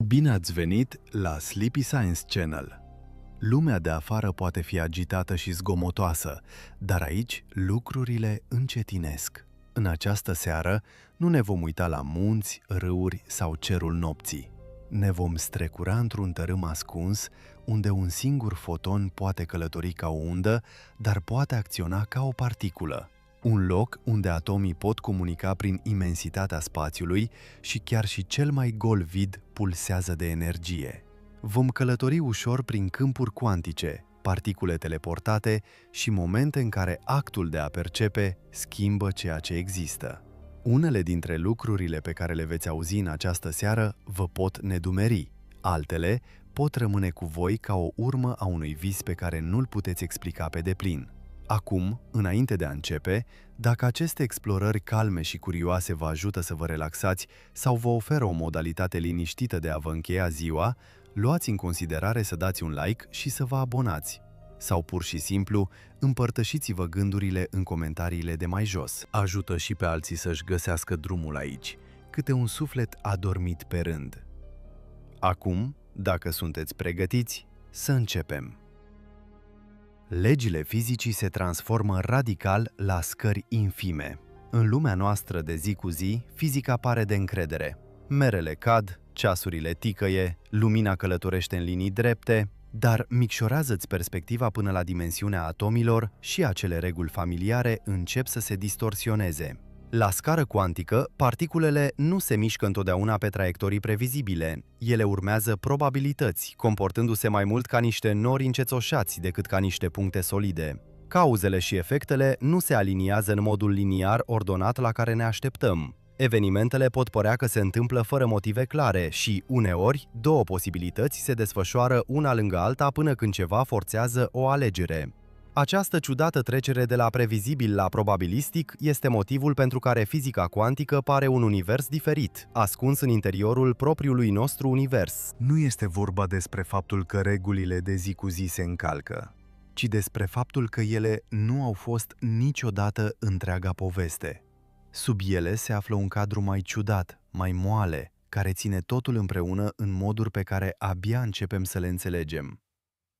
Bine ați venit la Sleepy Science Channel! Lumea de afară poate fi agitată și zgomotoasă, dar aici lucrurile încetinesc. În această seară nu ne vom uita la munți, râuri sau cerul nopții. Ne vom strecura într-un tărâm ascuns, unde un singur foton poate călători ca o undă, dar poate acționa ca o particulă. Un loc unde atomii pot comunica prin imensitatea spațiului și chiar și cel mai gol vid pulsează de energie. Vom călători ușor prin câmpuri cuantice, particule teleportate și momente în care actul de a percepe schimbă ceea ce există. Unele dintre lucrurile pe care le veți auzi în această seară vă pot nedumeri, altele pot rămâne cu voi ca o urmă a unui vis pe care nu-l puteți explica pe deplin. Acum, înainte de a începe, dacă aceste explorări calme și curioase vă ajută să vă relaxați sau vă oferă o modalitate liniștită de a vă încheia ziua, luați în considerare să dați un like și să vă abonați. Sau pur și simplu, împărtășiți-vă gândurile în comentariile de mai jos. Ajută și pe alții să-și găsească drumul aici, câte un suflet adormit pe rând. Acum, dacă sunteți pregătiți, să începem. Legile fizicii se transformă radical la scări infime. În lumea noastră de zi cu zi, fizica pare de încredere. Merele cad, ceasurile ticăie, lumina călătorește în linii drepte, dar micșorează-ți perspectiva până la dimensiunea atomilor și acele reguli familiare încep să se distorsioneze. La scară cuantică, particulele nu se mișcă întotdeauna pe traiectorii previzibile. Ele urmează probabilități, comportându-se mai mult ca niște nori încețoșați decât ca niște puncte solide. Cauzele și efectele nu se aliniază în modul liniar ordonat la care ne așteptăm. Evenimentele pot părea că se întâmplă fără motive clare și, uneori, două posibilități se desfășoară una lângă alta până când ceva forțează o alegere. Această ciudată trecere de la previzibil la probabilistic este motivul pentru care fizica cuantică pare un univers diferit, ascuns în interiorul propriului nostru univers. Nu este vorba despre faptul că regulile de zi cu zi se încalcă, ci despre faptul că ele nu au fost niciodată întreaga poveste. Sub ele se află un cadru mai ciudat, mai moale, care ține totul împreună în moduri pe care abia începem să le înțelegem.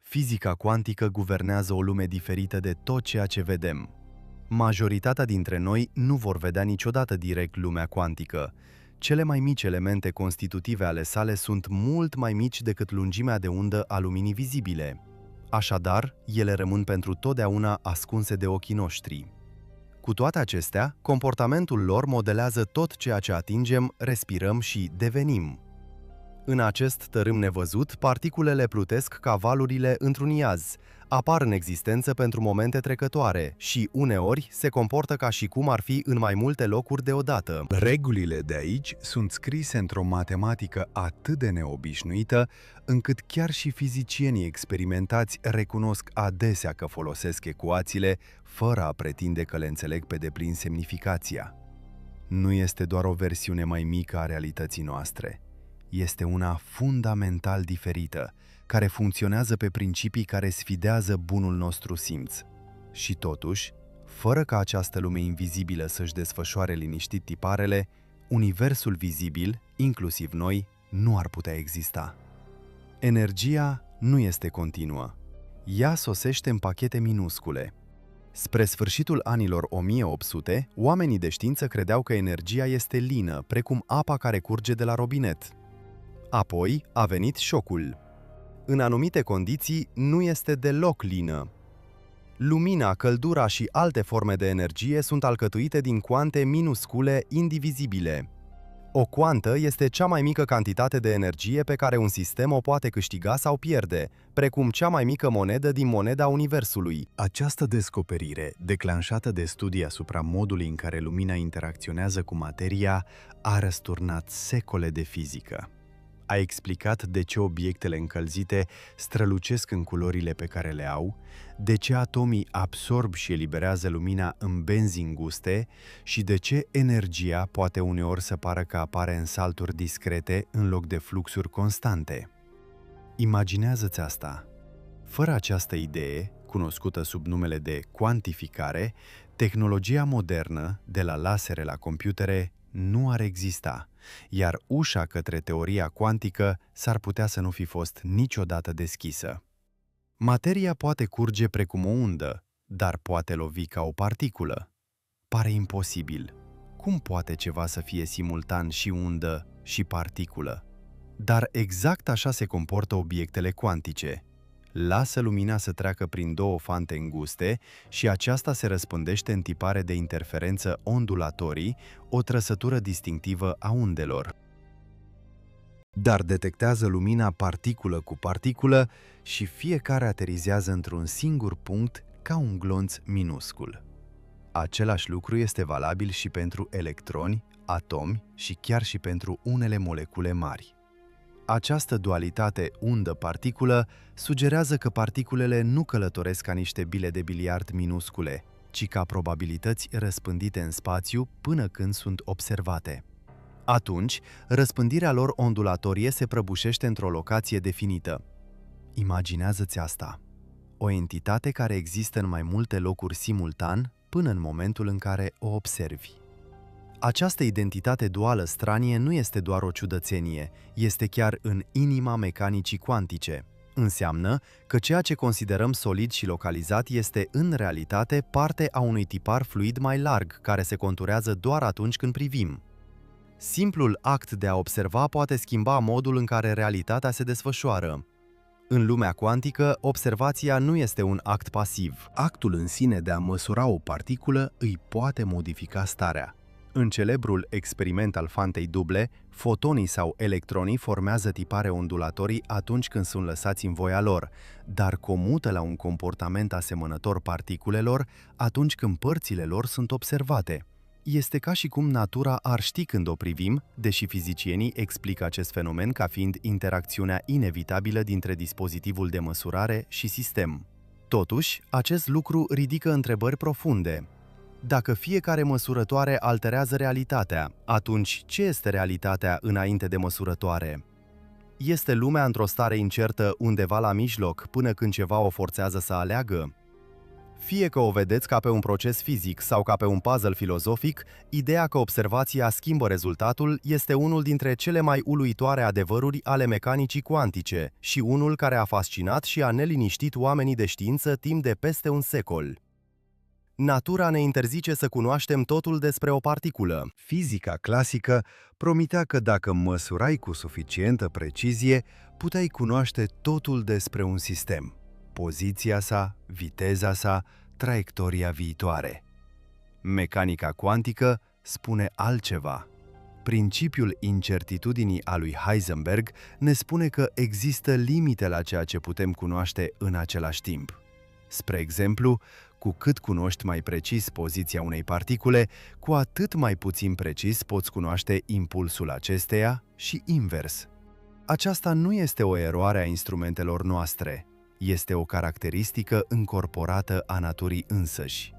Fizica cuantică guvernează o lume diferită de tot ceea ce vedem. Majoritatea dintre noi nu vor vedea niciodată direct lumea cuantică. Cele mai mici elemente constitutive ale sale sunt mult mai mici decât lungimea de undă a luminii vizibile. Așadar, ele rămân pentru totdeauna ascunse de ochii noștri. Cu toate acestea, comportamentul lor modelează tot ceea ce atingem, respirăm și devenim. În acest tărâm nevăzut, particulele plutesc ca valurile într-un iaz, apar în existență pentru momente trecătoare și, uneori, se comportă ca și cum ar fi în mai multe locuri deodată. Regulile de aici sunt scrise într-o matematică atât de neobișnuită, încât chiar și fizicienii experimentați recunosc adesea că folosesc ecuațiile, fără a pretinde că le înțeleg pe deplin semnificația. Nu este doar o versiune mai mică a realității noastre. Este una fundamental diferită, care funcționează pe principii care sfidează bunul nostru simț. Și totuși, fără ca această lume invizibilă să-și desfășoare liniștit tiparele, universul vizibil, inclusiv noi, nu ar putea exista. Energia nu este continuă. Ea sosește în pachete minuscule. Spre sfârșitul anilor 1800, oamenii de știință credeau că energia este lină, precum apa care curge de la robinet. Apoi a venit șocul. În anumite condiții nu este deloc lină. Lumina, căldura și alte forme de energie sunt alcătuite din cuante minuscule indivizibile. O cuantă este cea mai mică cantitate de energie pe care un sistem o poate câștiga sau pierde, precum cea mai mică monedă din moneda Universului. Această descoperire, declanșată de studii asupra modului în care lumina interacționează cu materia, a răsturnat secole de fizică. A explicat de ce obiectele încălzite strălucesc în culorile pe care le au, de ce atomii absorb și eliberează lumina în benzi înguste și de ce energia poate uneori să pară că apare în salturi discrete în loc de fluxuri constante. Imaginează-ți asta. Fără această idee, cunoscută sub numele de cuantificare, tehnologia modernă, de la lasere la computere, nu ar exista, iar ușa către teoria cuantică s-ar putea să nu fi fost niciodată deschisă. Materia poate curge precum o undă, dar poate lovi ca o particulă. Pare imposibil. Cum poate ceva să fie simultan și undă și particulă? Dar exact așa se comportă obiectele cuantice. Lasă lumina să treacă prin două fante înguste și aceasta se răspândește în tipare de interferență ondulatorii, o trăsătură distinctivă a undelor. Dar detectează lumina particulă cu particulă și fiecare aterizează într-un singur punct ca un glonț minuscul. Același lucru este valabil și pentru electroni, atomi și chiar și pentru unele molecule mari. Această dualitate undă-particulă sugerează că particulele nu călătoresc ca niște bile de biliard minuscule, ci ca probabilități răspândite în spațiu până când sunt observate. Atunci, răspândirea lor ondulatorie se prăbușește într-o locație definită. Imaginează-ți asta. O entitate care există în mai multe locuri simultan până în momentul în care o observi. Această identitate duală stranie nu este doar o ciudățenie, este chiar în inima mecanicii cuantice. Înseamnă că ceea ce considerăm solid și localizat este în realitate parte a unui tipar fluid mai larg, care se conturează doar atunci când privim. Simplul act de a observa poate schimba modul în care realitatea se desfășoară. În lumea cuantică, observația nu este un act pasiv. Actul în sine de a măsura o particulă îi poate modifica starea. În celebrul experiment al fantei duble, fotonii sau electronii formează tipare ondulatorii atunci când sunt lăsați în voia lor, dar comută la un comportament asemănător particulelor atunci când părțile lor sunt observate. Este ca și cum natura ar ști când o privim, deși fizicienii explică acest fenomen ca fiind interacțiunea inevitabilă dintre dispozitivul de măsurare și sistem. Totuși, acest lucru ridică întrebări profunde. Dacă fiecare măsurătoare alterează realitatea, atunci ce este realitatea înainte de măsurătoare? Este lumea într-o stare incertă undeva la mijloc până când ceva o forțează să aleagă? Fie că o vedeți ca pe un proces fizic sau ca pe un puzzle filozofic, ideea că observația schimbă rezultatul este unul dintre cele mai uluitoare adevăruri ale mecanicii cuantice și unul care a fascinat și a neliniștit oamenii de știință timp de peste un secol. Natura ne interzice să cunoaștem totul despre o particulă. Fizica clasică promitea că dacă măsurai cu suficientă precizie, puteai cunoaște totul despre un sistem. Poziția sa, viteza sa, traiectoria viitoare. Mecanica cuantică spune altceva. Principiul incertitudinii a lui Heisenberg ne spune că există limite la ceea ce putem cunoaște în același timp. Spre exemplu, cu cât cunoști mai precis poziția unei particule, cu atât mai puțin precis poți cunoaște impulsul acesteia și invers. Aceasta nu este o eroare a instrumentelor noastre, este o caracteristică încorporată a naturii însăși.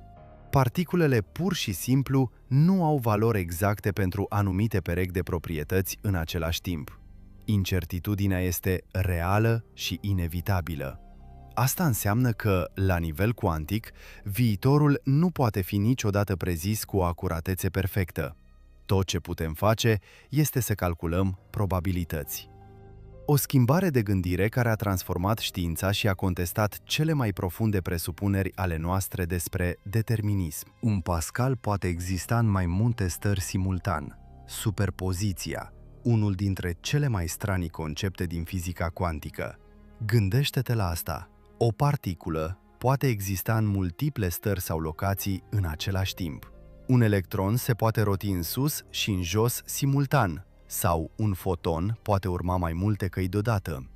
Particulele pur și simplu nu au valori exacte pentru anumite perechi de proprietăți în același timp. Incertitudinea este reală și inevitabilă. Asta înseamnă că, la nivel cuantic, viitorul nu poate fi niciodată prezis cu o acuratețe perfectă. Tot ce putem face este să calculăm probabilități. O schimbare de gândire care a transformat știința și a contestat cele mai profunde presupuneri ale noastre despre determinism. Un pascal poate exista în mai multe stări simultan. Superpoziția, unul dintre cele mai stranii concepte din fizica cuantică. Gândește-te la asta. O particulă poate exista în multiple stări sau locații în același timp. Un electron se poate roti în sus și în jos simultan, sau un foton poate urma mai multe căi deodată.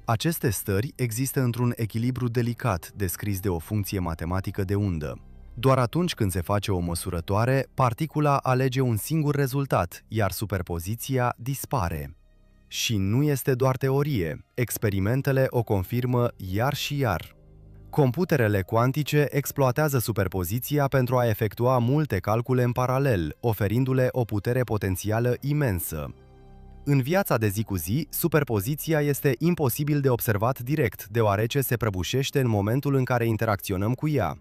Aceste stări există într-un echilibru delicat descris de o funcție matematică de undă. Doar atunci când se face o măsurătoare, particula alege un singur rezultat, iar superpoziția dispare. Și nu este doar teorie, experimentele o confirmă iar și iar. Computerele cuantice exploatează superpoziția pentru a efectua multe calcule în paralel, oferindu-le o putere potențială imensă. În viața de zi cu zi, superpoziția este imposibil de observat direct, deoarece se prăbușește în momentul în care interacționăm cu ea.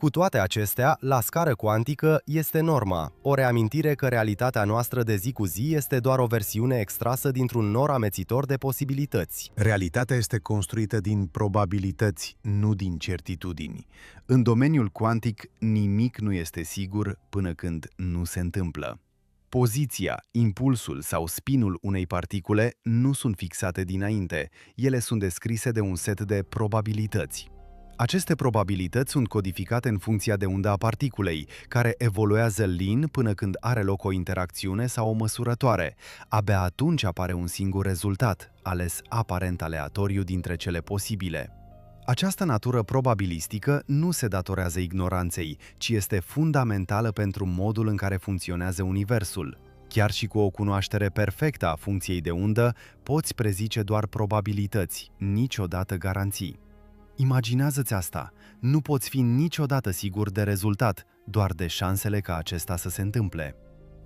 Cu toate acestea, la scară cuantică este norma, o reamintire că realitatea noastră de zi cu zi este doar o versiune extrasă dintr-un nor amețitor de posibilități. Realitatea este construită din probabilități, nu din certitudini. În domeniul cuantic, nimic nu este sigur până când nu se întâmplă. Poziția, impulsul sau spinul unei particule nu sunt fixate dinainte, ele sunt descrise de un set de probabilități. Aceste probabilități sunt codificate în funcția de undă a particulei, care evoluează lin până când are loc o interacțiune sau o măsurătoare. Abia atunci apare un singur rezultat, ales aparent aleatoriu dintre cele posibile. Această natură probabilistică nu se datorează ignoranței, ci este fundamentală pentru modul în care funcționează universul. Chiar și cu o cunoaștere perfectă a funcției de undă, poți prezice doar probabilități, niciodată garanții. Imaginează-ți asta, nu poți fi niciodată sigur de rezultat, doar de șansele ca acesta să se întâmple.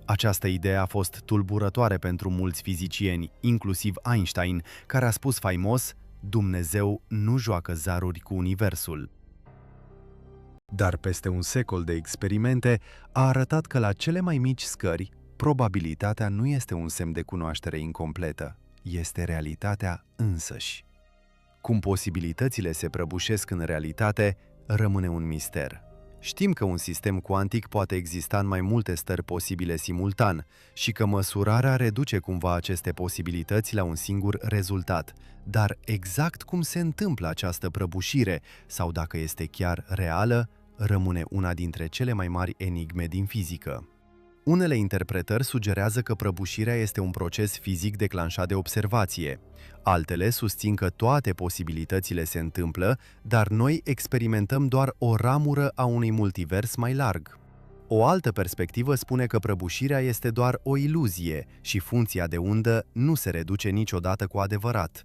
Această idee a fost tulburătoare pentru mulți fizicieni, inclusiv Einstein, care a spus faimos: Dumnezeu nu joacă zaruri cu universul. Dar peste un secol de experimente a arătat că la cele mai mici scări, probabilitatea nu este un semn de cunoaștere incompletă, este realitatea însăși. Cum posibilitățile se prăbușesc în realitate, rămâne un mister. Știm că un sistem cuantic poate exista în mai multe stări posibile simultan și că măsurarea reduce cumva aceste posibilități la un singur rezultat. Dar exact cum se întâmplă această prăbușire sau dacă este chiar reală, rămâne una dintre cele mai mari enigme din fizică. Unele interpretări sugerează că prăbușirea este un proces fizic declanșat de observație. Altele susțin că toate posibilitățile se întâmplă, dar noi experimentăm doar o ramură a unui multivers mai larg. O altă perspectivă spune că prăbușirea este doar o iluzie și funcția de undă nu se reduce niciodată cu adevărat.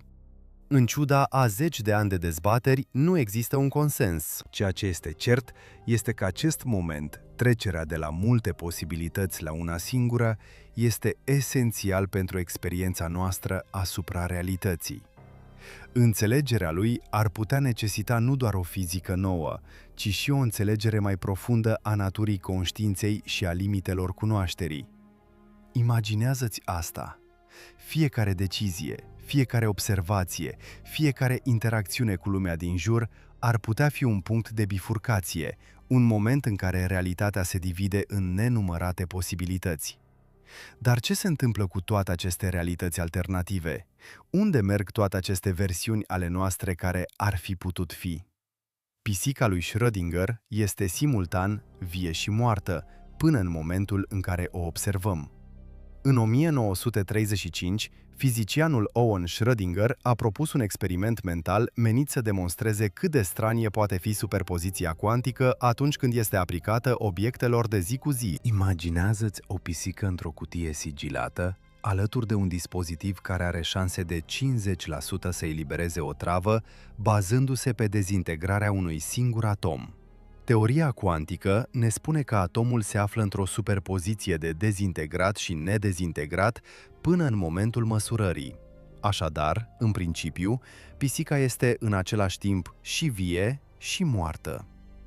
În ciuda a 10 de ani de dezbateri, nu există un consens. Ceea ce este cert este că acest moment, trecerea de la multe posibilități la una singură, este esențial pentru experiența noastră asupra realității. Înțelegerea lui ar putea necesita nu doar o fizică nouă, ci și o înțelegere mai profundă a naturii conștiinței și a limitelor cunoașterii. Imaginează-ți asta. Fiecare decizie, fiecare observație, fiecare interacțiune cu lumea din jur ar putea fi un punct de bifurcație, un moment în care realitatea se divide în nenumărate posibilități. Dar ce se întâmplă cu toate aceste realități alternative? Unde merg toate aceste versiuni ale noastre care ar fi putut fi? Pisica lui Schrödinger este simultan vie și moartă, până în momentul în care o observăm. În 1935, fizicianul Owen Schrödinger a propus un experiment mental menit să demonstreze cât de stranie poate fi superpoziția cuantică atunci când este aplicată obiectelor de zi cu zi. Imaginează-ți o pisică într-o cutie sigilată, alături de un dispozitiv care are șanse de 50% să elibereze o travă, bazându-se pe dezintegrarea unui singur atom. Teoria cuantică ne spune că atomul se află într-o superpoziție de dezintegrat și nedezintegrat până în momentul măsurării. Așadar, în principiu, pisica este în același timp și vie și moartă.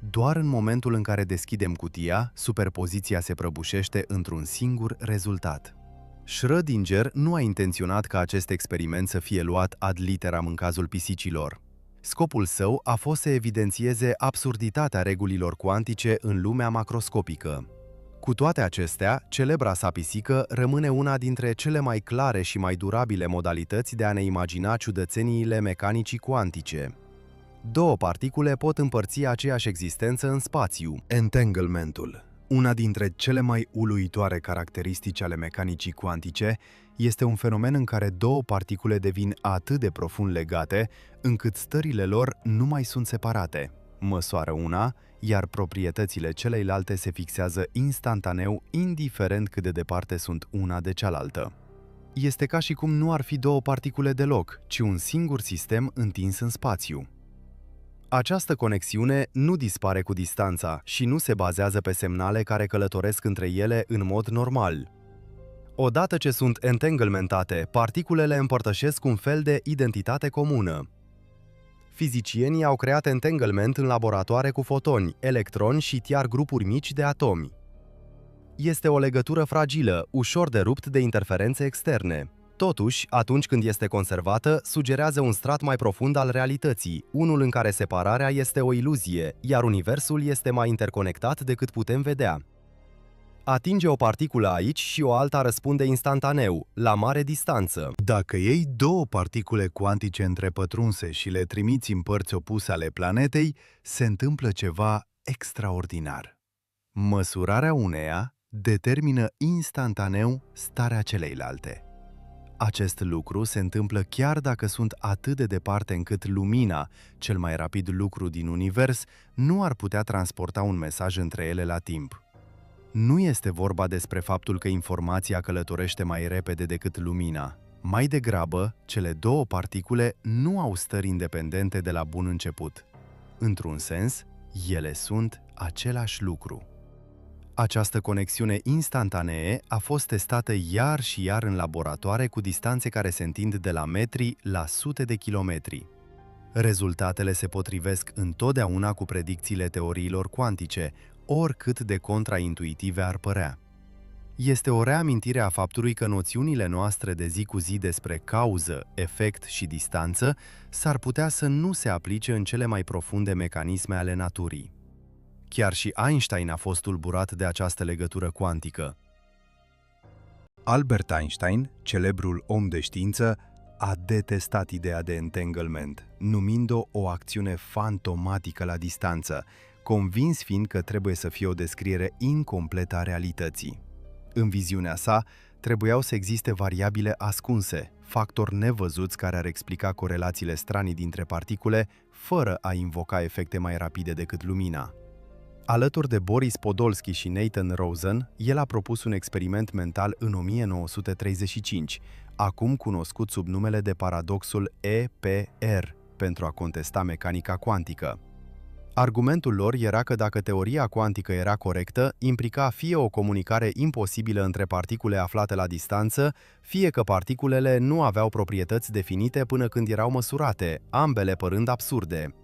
Doar în momentul în care deschidem cutia, superpoziția se prăbușește într-un singur rezultat. Schrödinger nu a intenționat ca acest experiment să fie luat ad literam în cazul pisicilor. Scopul său a fost să evidențieze absurditatea regulilor cuantice în lumea macroscopică. Cu toate acestea, celebra sa pisică rămâne una dintre cele mai clare și mai durabile modalități de a ne imagina ciudățeniile mecanicii cuantice. Două particule pot împărți aceeași existență în spațiu. Entanglementul, una dintre cele mai uluitoare caracteristici ale mecanicii cuantice, este un fenomen în care două particule devin atât de profund legate, încât stările lor nu mai sunt separate. Măsoară una, iar proprietățile celeilalte se fixează instantaneu, indiferent cât de departe sunt una de cealaltă. Este ca și cum nu ar fi două particule deloc, ci un singur sistem întins în spațiu. Această conexiune nu dispare cu distanța și nu se bazează pe semnale care călătoresc între ele în mod normal. Odată ce sunt entanglementate, particulele împărtășesc un fel de identitate comună. Fizicienii au creat entanglement în laboratoare cu fotoni, electroni și chiar grupuri mici de atomi. Este o legătură fragilă, ușor de rupt de interferențe externe. Totuși, atunci când este conservată, sugerează un strat mai profund al realității, unul în care separarea este o iluzie, iar universul este mai interconectat decât putem vedea. Atinge o particulă aici și o alta răspunde instantaneu, la mare distanță. Dacă iei două particule cuantice întrepătrunse și le trimiți în părți opuse ale planetei, se întâmplă ceva extraordinar. Măsurarea uneia determină instantaneu starea celeilalte. Acest lucru se întâmplă chiar dacă sunt atât de departe încât lumina, cel mai rapid lucru din univers, nu ar putea transporta un mesaj între ele la timp. Nu este vorba despre faptul că informația călătorește mai repede decât lumina. Mai degrabă, cele două particule nu au stări independente de la bun început. Într-un sens, ele sunt același lucru. Această conexiune instantanee a fost testată iar și iar în laboratoare cu distanțe care se întind de la metri la sute de kilometri. Rezultatele se potrivesc întotdeauna cu predicțiile teoriilor cuantice, oricât de contraintuitive ar părea. Este o reamintire a faptului că noțiunile noastre de zi cu zi despre cauză, efect și distanță s-ar putea să nu se aplice în cele mai profunde mecanisme ale naturii. Chiar și Einstein a fost tulburat de această legătură cuantică. Albert Einstein, celebrul om de știință, a detestat ideea de entanglement, numind-o o acțiune fantomatică la distanță, convins fiind că trebuie să fie o descriere incompletă a realității. În viziunea sa, trebuiau să existe variabile ascunse, factori nevăzuți care ar explica corelațiile stranii dintre particule, fără a invoca efecte mai rapide decât lumina. Alături de Boris Podolsky și Nathan Rosen, el a propus un experiment mental în 1935, acum cunoscut sub numele de paradoxul EPR, pentru a contesta mecanica cuantică. Argumentul lor era că dacă teoria cuantică era corectă, implica fie o comunicare imposibilă între particule aflate la distanță, fie că particulele nu aveau proprietăți definite până când erau măsurate, ambele părând absurde.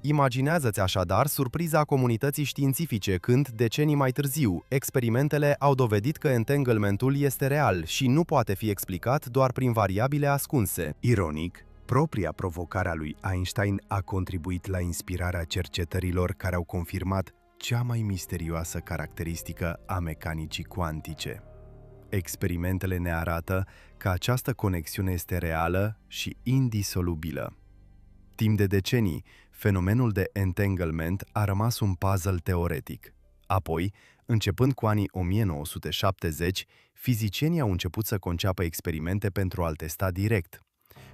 Imaginează-ți așadar surpriza comunității științifice când, decenii mai târziu, experimentele au dovedit că entanglementul este real și nu poate fi explicat doar prin variabile ascunse. Ironic, propria provocare a lui Einstein a contribuit la inspirarea cercetărilor care au confirmat cea mai misterioasă caracteristică a mecanicii cuantice. Experimentele ne arată că această conexiune este reală și indisolubilă. Timp de decenii, fenomenul de entanglement a rămas un puzzle teoretic. Apoi, începând cu anii 1970, fizicienii au început să conceapă experimente pentru a-l testa direct.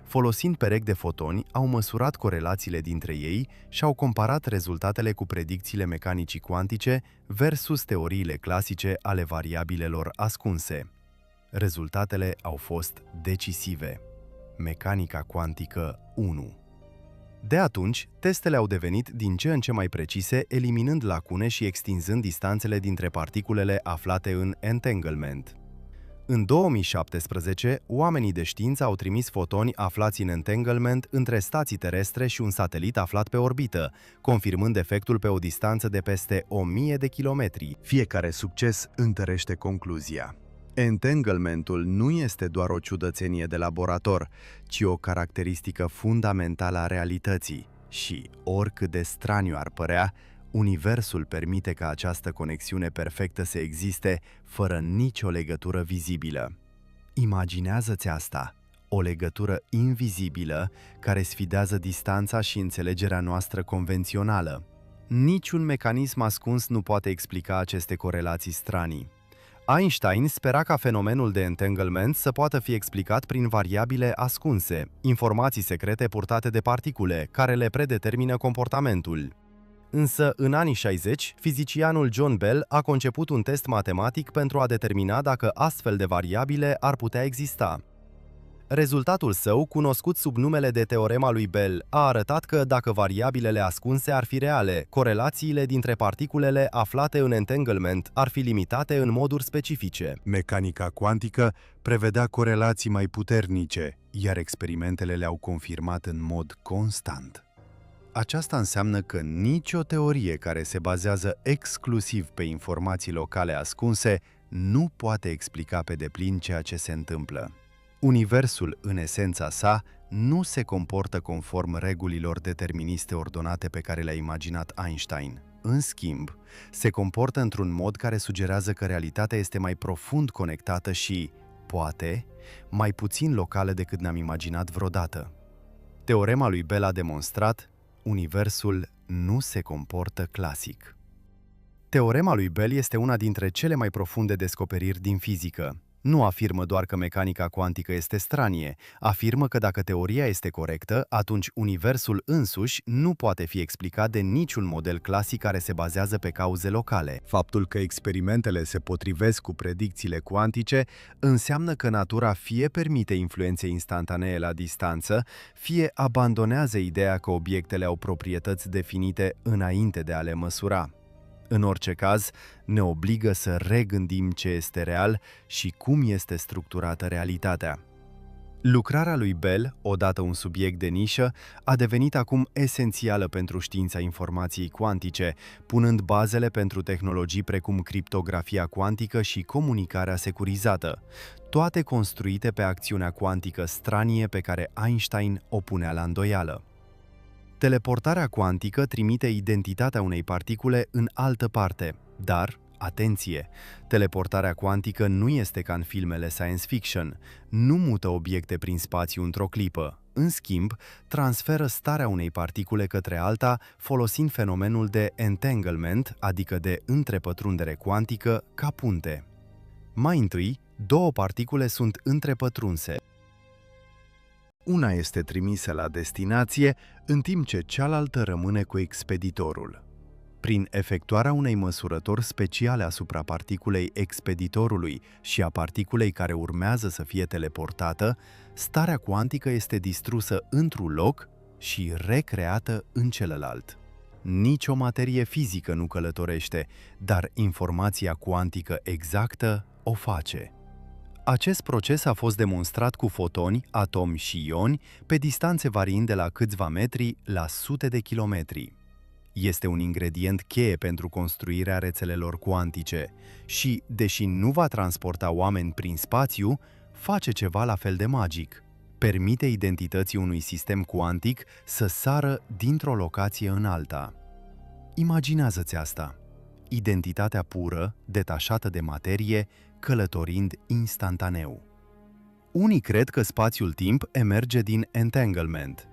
Folosind perechi de fotoni, au măsurat corelațiile dintre ei și au comparat rezultatele cu predicțiile mecanicii cuantice versus teoriile clasice ale variabilelor ascunse. Rezultatele au fost decisive. Mecanica cuantică 1. De atunci, testele au devenit din ce în ce mai precise, eliminând lacune și extinzând distanțele dintre particulele aflate în entanglement. În 2017, oamenii de știință au trimis fotoni aflați în entanglement între stații terestre și un satelit aflat pe orbită, confirmând efectul pe o distanță de peste 1000 de kilometri. Fiecare succes întărește concluzia. Entanglementul nu este doar o ciudățenie de laborator, ci o caracteristică fundamentală a realității și, oricât de straniu ar părea, universul permite ca această conexiune perfectă să existe fără nicio legătură vizibilă. Imaginează-ți asta, o legătură invizibilă care sfidează distanța și înțelegerea noastră convențională. Niciun mecanism ascuns nu poate explica aceste corelații stranii. Einstein spera ca fenomenul de entanglement să poată fi explicat prin variabile ascunse, informații secrete purtate de particule, care le predetermină comportamentul. Însă, în anii 60, fizicianul John Bell a conceput un test matematic pentru a determina dacă astfel de variabile ar putea exista. Rezultatul său, cunoscut sub numele de teorema lui Bell, a arătat că dacă variabilele ascunse ar fi reale, corelațiile dintre particulele aflate în entanglement ar fi limitate în moduri specifice. Mecanica cuantică prevedea corelații mai puternice, iar experimentele le-au confirmat în mod constant. Aceasta înseamnă că nicio teorie care se bazează exclusiv pe informații locale ascunse nu poate explica pe deplin ceea ce se întâmplă. Universul, în esența sa, nu se comportă conform regulilor deterministe ordonate pe care le-a imaginat Einstein. În schimb, se comportă într-un mod care sugerează că realitatea este mai profund conectată și, poate, mai puțin locală decât ne-am imaginat vreodată. Teorema lui Bell a demonstrat: universul nu se comportă clasic. Teorema lui Bell este una dintre cele mai profunde descoperiri din fizică. Nu afirmă doar că mecanica cuantică este stranie, afirmă că dacă teoria este corectă, atunci universul însuși nu poate fi explicat de niciun model clasic care se bazează pe cauze locale. Faptul că experimentele se potrivesc cu predicțiile cuantice înseamnă că natura fie permite influențe instantanee la distanță, fie abandonează ideea că obiectele au proprietăți definite înainte de a le măsura. În orice caz, ne obligă să regândim ce este real și cum este structurată realitatea. Lucrarea lui Bell, odată un subiect de nișă, a devenit acum esențială pentru știința informației cuantice, punând bazele pentru tehnologii precum criptografia cuantică și comunicarea securizată, toate construite pe acțiunea cuantică stranie pe care Einstein o punea la îndoială. Teleportarea cuantică trimite identitatea unei particule în altă parte, dar, atenție, teleportarea cuantică nu este ca în filmele science fiction, nu mută obiecte prin spațiu într-o clipă. În schimb, transferă starea unei particule către alta folosind fenomenul de entanglement, adică de întrepătrundere cuantică, ca punte. Mai întâi, două particule sunt întrepătrunse. Una este trimisă la destinație, în timp ce cealaltă rămâne cu expeditorul. Prin efectuarea unei măsurători speciale asupra particulei expeditorului și a particulei care urmează să fie teleportată, starea cuantică este distrusă într-un loc și recreată în celălalt. Nici o materie fizică nu călătorește, dar informația cuantică exactă o face. Acest proces a fost demonstrat cu fotoni, atomi și ioni pe distanțe variind de la câțiva metri la sute de kilometri. Este un ingredient cheie pentru construirea rețelelor cuantice și, deși nu va transporta oameni prin spațiu, face ceva la fel de magic. Permite identității unui sistem cuantic să sară dintr-o locație în alta. Imaginează-ți asta. Identitatea pură, detașată de materie, călătorind instantaneu. Unii cred că spațiul-timp emerge din entanglement.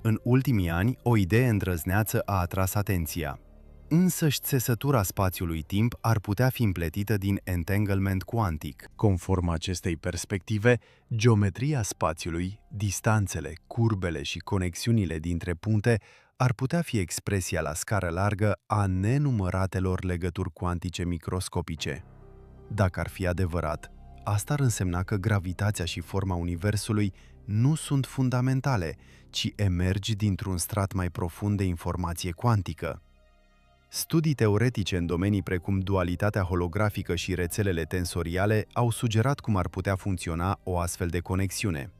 În ultimii ani, o idee îndrăzneață a atras atenția. Însăși țesătura spațiului-timp ar putea fi împletită din entanglement cuantic. Conform acestei perspective, geometria spațiului, distanțele, curbele și conexiunile dintre puncte ar putea fi expresia la scară largă a nenumăratelor legături cuantice microscopice. Dacă ar fi adevărat, asta ar însemna că gravitația și forma Universului nu sunt fundamentale, ci emergi dintr-un strat mai profund de informație cuantică. Studii teoretice în domenii precum dualitatea holografică și rețelele tensoriale au sugerat cum ar putea funcționa o astfel de conexiune.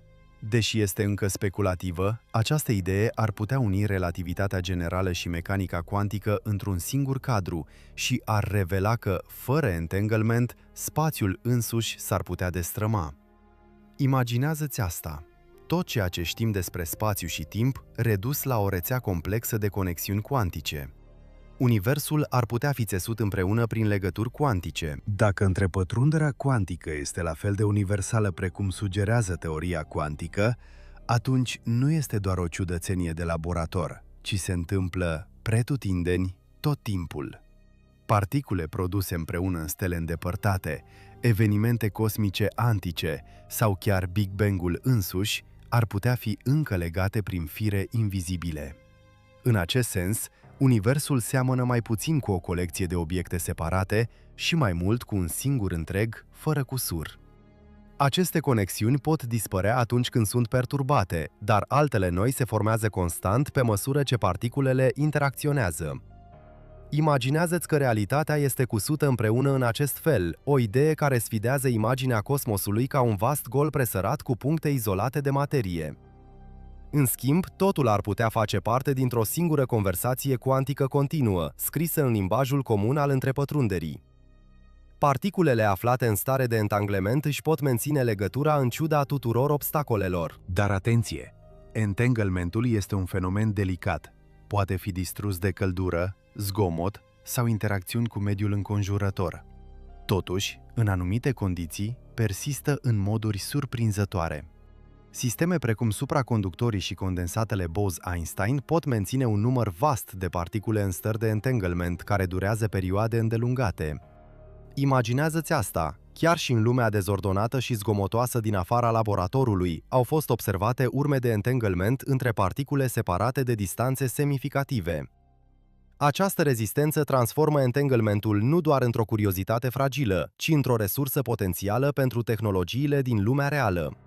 Deși este încă speculativă, această idee ar putea uni relativitatea generală și mecanica cuantică într-un singur cadru și ar revela că, fără entanglement, spațiul însuși s-ar putea destrăma. Imaginează-ți asta. Tot ceea ce știm despre spațiu și timp redus la o rețea complexă de conexiuni cuantice. Universul ar putea fi țesut împreună prin legături cuantice. Dacă întrepătrunderea cuantică este la fel de universală precum sugerează teoria cuantică, atunci nu este doar o ciudățenie de laborator, ci se întâmplă pretutindeni tot timpul. Particule produse împreună în stele îndepărtate, evenimente cosmice antice sau chiar Big Bang-ul însuși ar putea fi încă legate prin fire invizibile. În acest sens, Universul seamănă mai puțin cu o colecție de obiecte separate și mai mult cu un singur întreg, fără cusur. Aceste conexiuni pot dispărea atunci când sunt perturbate, dar altele noi se formează constant pe măsură ce particulele interacționează. Imaginează-ți că realitatea este cusută împreună în acest fel, o idee care sfidează imaginea cosmosului ca un vast gol presărat cu puncte izolate de materie. În schimb, totul ar putea face parte dintr-o singură conversație cuantică continuă, scrisă în limbajul comun al întrepătrunderii. Particulele aflate în stare de entanglement își pot menține legătura în ciuda tuturor obstacolelor. Dar atenție! Entanglementul este un fenomen delicat. Poate fi distrus de căldură, zgomot sau interacțiuni cu mediul înconjurător. Totuși, în anumite condiții, persistă în moduri surprinzătoare. Sisteme precum supraconductorii și condensatele Bose-Einstein pot menține un număr vast de particule în stări de entanglement care durează perioade îndelungate. Imaginează-ți asta! Chiar și în lumea dezordonată și zgomotoasă din afara laboratorului au fost observate urme de entanglement între particule separate de distanțe semnificative. Această rezistență transformă entanglementul nu doar într-o curiozitate fragilă, ci într-o resursă potențială pentru tehnologiile din lumea reală.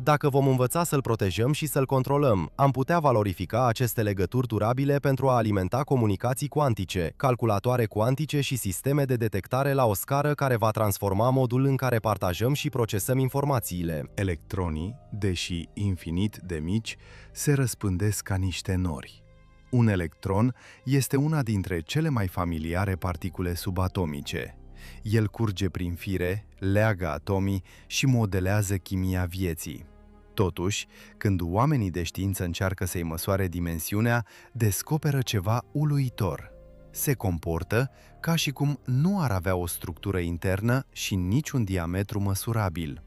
Dacă vom învăța să-l protejăm și să-l controlăm, am putea valorifica aceste legături durabile pentru a alimenta comunicații cuantice, calculatoare cuantice și sisteme de detectare la o scară care va transforma modul în care partajăm și procesăm informațiile. Electronii, deși infinit de mici, se răspândesc ca niște nori. Un electron este una dintre cele mai familiare particule subatomice. El curge prin fire, leagă atomii și modelează chimia vieții. Totuși, când oamenii de știință încearcă să-i măsoare dimensiunea, descoperă ceva uluitor. Se comportă ca și cum nu ar avea o structură internă și niciun diametru măsurabil.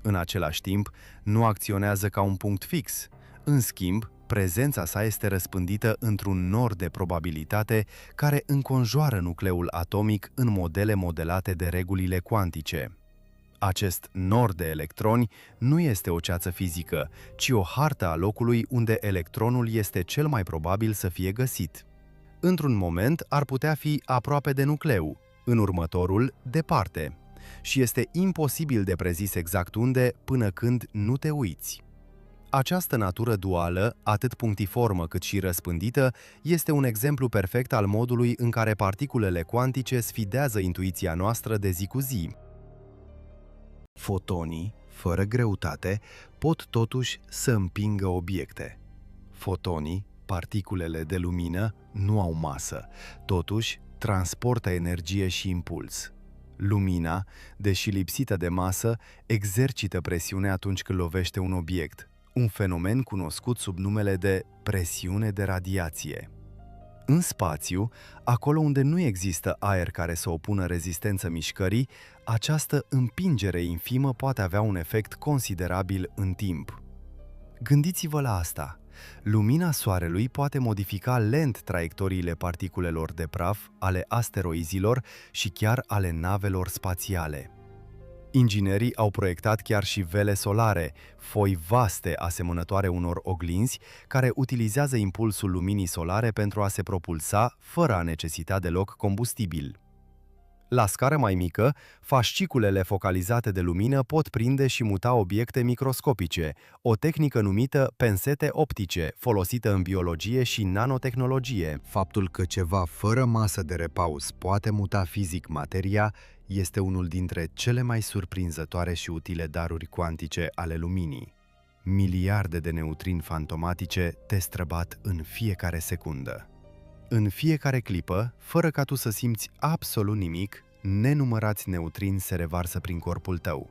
În același timp, nu acționează ca un punct fix. În schimb, prezența sa este răspândită într-un nor de probabilitate care înconjoară nucleul atomic în modele modelate de regulile cuantice. Acest nor de electroni nu este o ceață fizică, ci o hartă a locului unde electronul este cel mai probabil să fie găsit. Într-un moment ar putea fi aproape de nucleu, în următorul departe, și este imposibil de prezis exact unde până când nu te uiți. Această natură duală, atât punctiformă cât și răspândită, este un exemplu perfect al modului în care particulele cuantice sfidează intuiția noastră de zi cu zi. Fotonii, fără greutate, pot totuși să împingă obiecte. Fotonii, particulele de lumină, nu au masă, totuși transportă energie și impuls. Lumina, deși lipsită de masă, exercită presiune atunci când lovește un obiect, un fenomen cunoscut sub numele de presiune de radiație. În spațiu, acolo unde nu există aer care să opună rezistență mișcării, această împingere infimă poate avea un efect considerabil în timp. Gândiți-vă la asta! Lumina Soarelui poate modifica lent traiectoriile particulelor de praf, ale asteroizilor și chiar ale navelor spațiale. Inginerii au proiectat chiar și vele solare, foi vaste asemănătoare unor oglinzi, care utilizează impulsul luminii solare pentru a se propulsa, fără a necesita deloc combustibil. La scară mai mică, fasciculele focalizate de lumină pot prinde și muta obiecte microscopice, o tehnică numită pensete optice, folosită în biologie și nanotehnologie. Faptul că ceva fără masă de repaus poate muta fizic materia este unul dintre cele mai surprinzătoare și utile daruri cuantice ale luminii. Miliarde de neutrini fantomatice te străbat în fiecare secundă. În fiecare clipă, fără ca tu să simți absolut nimic, nenumărați neutrini se revarsă prin corpul tău.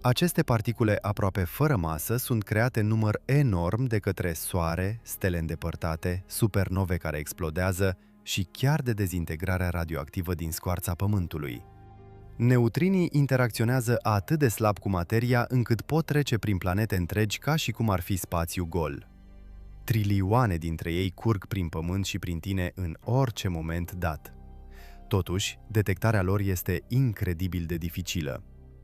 Aceste particule aproape fără masă sunt create în număr enorm de către soare, stele îndepărtate, supernove care explodează și chiar de dezintegrarea radioactivă din scoarța Pământului. Neutrinii interacționează atât de slab cu materia încât pot trece prin planete întregi ca și cum ar fi spațiu gol. Trilioane dintre ei curg prin Pământ și prin tine în orice moment dat. Totuși, detectarea lor este incredibil de dificilă.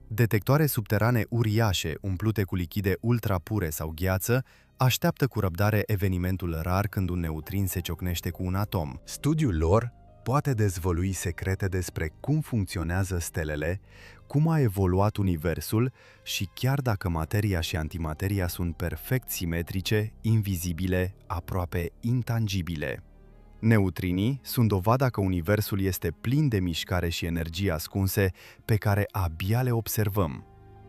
Detectoare subterane uriașe, umplute cu lichide ultrapure sau gheață, așteaptă cu răbdare evenimentul rar când un neutrin se ciocnește cu un atom. Studiul lor poate dezvălui secrete despre cum funcționează stelele, cum a evoluat universul și chiar dacă materia și antimateria sunt perfect simetrice, invizibile, aproape intangibile. Neutrinii sunt dovada că universul este plin de mișcare și energie ascunse pe care abia le observăm.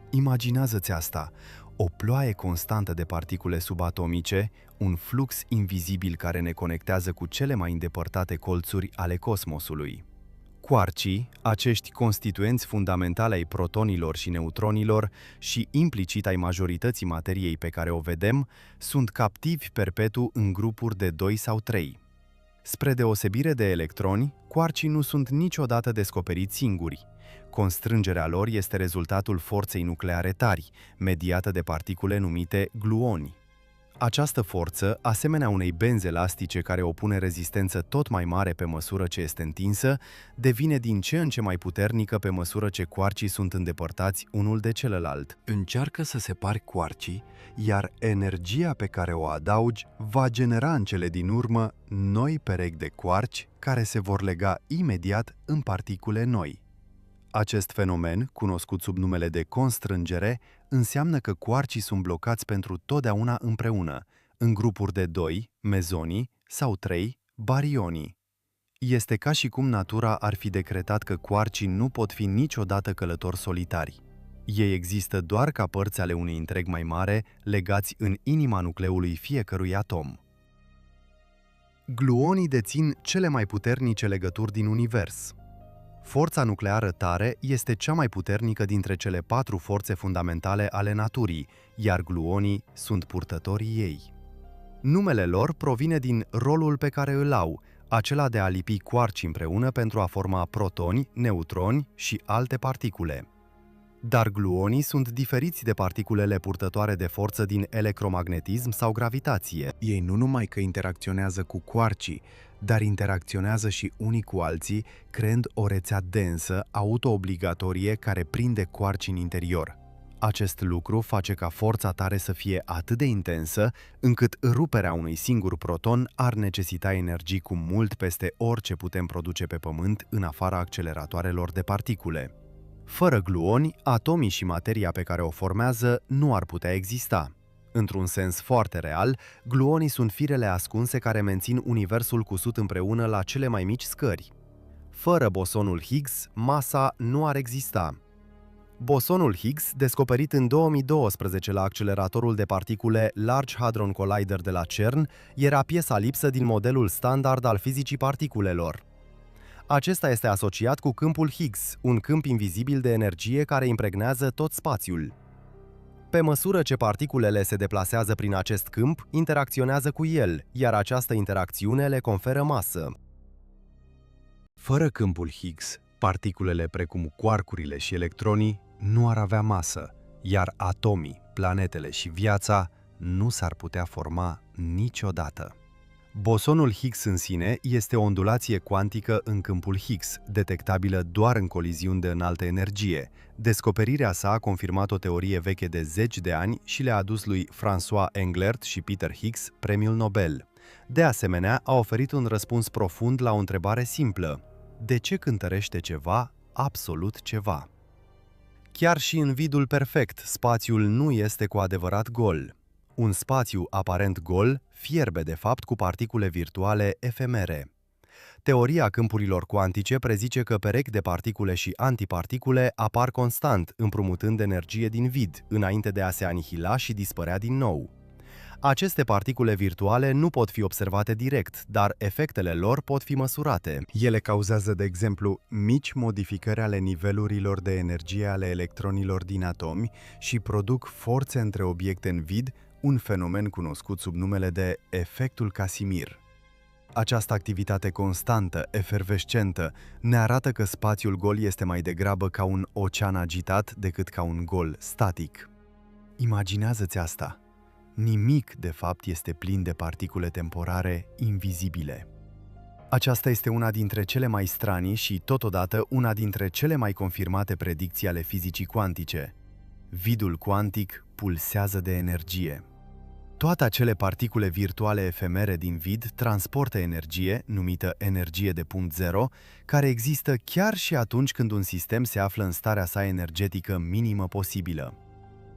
Imaginează-ți asta, O ploaie constantă de particule subatomice, un flux invizibil care ne conectează cu cele mai îndepărtate colțuri ale cosmosului. Quarcii, acești constituenți fundamentale ai protonilor și neutronilor și implicit ai majorității materiei pe care o vedem, sunt captivi perpetu în grupuri de 2 sau 3. Spre deosebire de electroni, quarcii nu sunt niciodată descoperiți singuri. Constrângerea lor este rezultatul forței nucleare tari, mediată de particule numite gluoni. Această forță, asemenea unei benzi elastice care opune rezistență tot mai mare pe măsură ce este întinsă, devine din ce în ce mai puternică pe măsură ce quarcii sunt îndepărtați unul de celălalt. Încearcă să separi quarcii, iar energia pe care o adaugi va genera în cele din urmă noi perechi de quarci care se vor lega imediat în particule noi. Acest fenomen, cunoscut sub numele de constrângere, înseamnă că quarcii sunt blocați pentru totdeauna împreună, în grupuri de 2, mezonii, sau 3, barionii. Este ca și cum natura ar fi decretat că quarcii nu pot fi niciodată călători solitari. Ei există doar ca părți ale unui întreg mai mare, legați în inima nucleului fiecărui atom. Gluonii dețin cele mai puternice legături din univers. Forța nucleară tare este cea mai puternică dintre cele 4 forțe fundamentale ale naturii, iar gluonii sunt purtătorii ei. Numele lor provine din rolul pe care îl au, acela de a lipi quarci împreună pentru a forma protoni, neutroni și alte particule. Dar gluonii sunt diferiți de particulele purtătoare de forță din electromagnetism sau gravitație. Ei nu numai că interacționează cu quarcii, dar interacționează și unii cu alții, creând o rețea densă, auto-obligatorie, care prinde quarci în interior. Acest lucru face ca forța tare să fie atât de intensă, încât ruperea unui singur proton ar necesita energii cu mult peste orice putem produce pe Pământ în afara acceleratoarelor de particule. Fără gluoni, atomii și materia pe care o formează nu ar putea exista. Într-un sens foarte real, gluonii sunt firele ascunse care mențin universul cusut împreună la cele mai mici scări. Fără bosonul Higgs, masa nu ar exista. Bosonul Higgs, descoperit în 2012 la acceleratorul de particule Large Hadron Collider de la CERN, era piesa lipsă din modelul standard al fizicii particulelor. Acesta este asociat cu câmpul Higgs, un câmp invizibil de energie care impregnează tot spațiul. Pe măsură ce particulele se deplasează prin acest câmp, interacționează cu el, iar această interacțiune le conferă masă. Fără câmpul Higgs, particulele precum quarkurile și electronii nu ar avea masă, iar atomii, planetele și viața nu s-ar putea forma niciodată. Bosonul Higgs în sine este o ondulație cuantică în câmpul Higgs, detectabilă doar în coliziuni de înaltă energie. Descoperirea sa a confirmat o teorie veche de 10 de ani și le-a adus lui François Englert și Peter Higgs premiul Nobel. De asemenea, a oferit un răspuns profund la o întrebare simplă: de ce cântărește ceva absolut ceva? Chiar și în vidul perfect, spațiul nu este cu adevărat gol. Un spațiu aparent gol fierbe de fapt cu particule virtuale efemere. Teoria câmpurilor cuantice prezice că perechi de particule și antiparticule apar constant, împrumutând energie din vid, înainte de a se anihila și dispărea din nou. Aceste particule virtuale nu pot fi observate direct, dar efectele lor pot fi măsurate. Ele cauzează, de exemplu, mici modificări ale nivelurilor de energie ale electronilor din atomi și produc forțe între obiecte în vid, un fenomen cunoscut sub numele de efectul Casimir. Această activitate constantă, efervescentă, ne arată că spațiul gol este mai degrabă ca un ocean agitat decât ca un gol static. Imaginează-ți asta! Nimic, de fapt, este plin de particule temporare invizibile. Aceasta este una dintre cele mai stranii și, totodată, una dintre cele mai confirmate predicții ale fizicii cuantice. Vidul cuantic pulsează de energie. Toate acele particule virtuale efemere din vid transportă energie, numită energie de punct zero, care există chiar și atunci când un sistem se află în starea sa energetică minimă posibilă.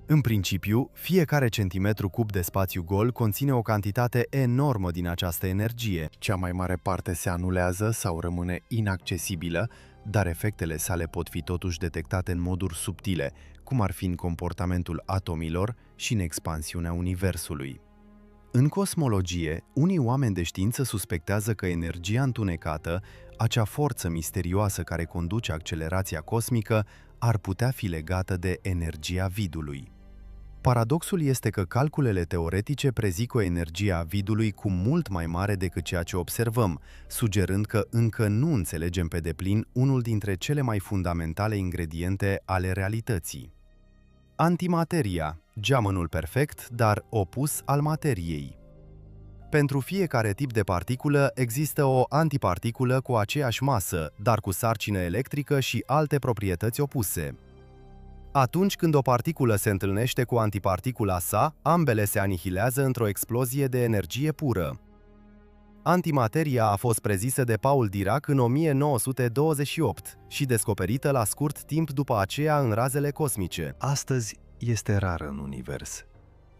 În principiu, fiecare centimetru cub de spațiu gol conține o cantitate enormă din această energie. Cea mai mare parte se anulează sau rămâne inaccesibilă, dar efectele sale pot fi totuși detectate în moduri subtile, cum ar fi în comportamentul atomilor și în expansiunea Universului. În cosmologie, unii oameni de știință suspectează că energia întunecată, acea forță misterioasă care conduce accelerația cosmică, ar putea fi legată de energia vidului. Paradoxul este că calculele teoretice prezic o energie a vidului cu mult mai mare decât ceea ce observăm, sugerând că încă nu înțelegem pe deplin unul dintre cele mai fundamentale ingrediente ale realității. Antimateria, geamănul perfect, dar opus al materiei. Pentru fiecare tip de particulă există o antiparticulă cu aceeași masă, dar cu sarcină electrică și alte proprietăți opuse. Atunci când o particulă se întâlnește cu antiparticula sa, ambele se anihilează într-o explozie de energie pură. Antimateria a fost prezisă de Paul Dirac în 1928 și descoperită la scurt timp după aceea în razele cosmice. Astăzi este rară în univers.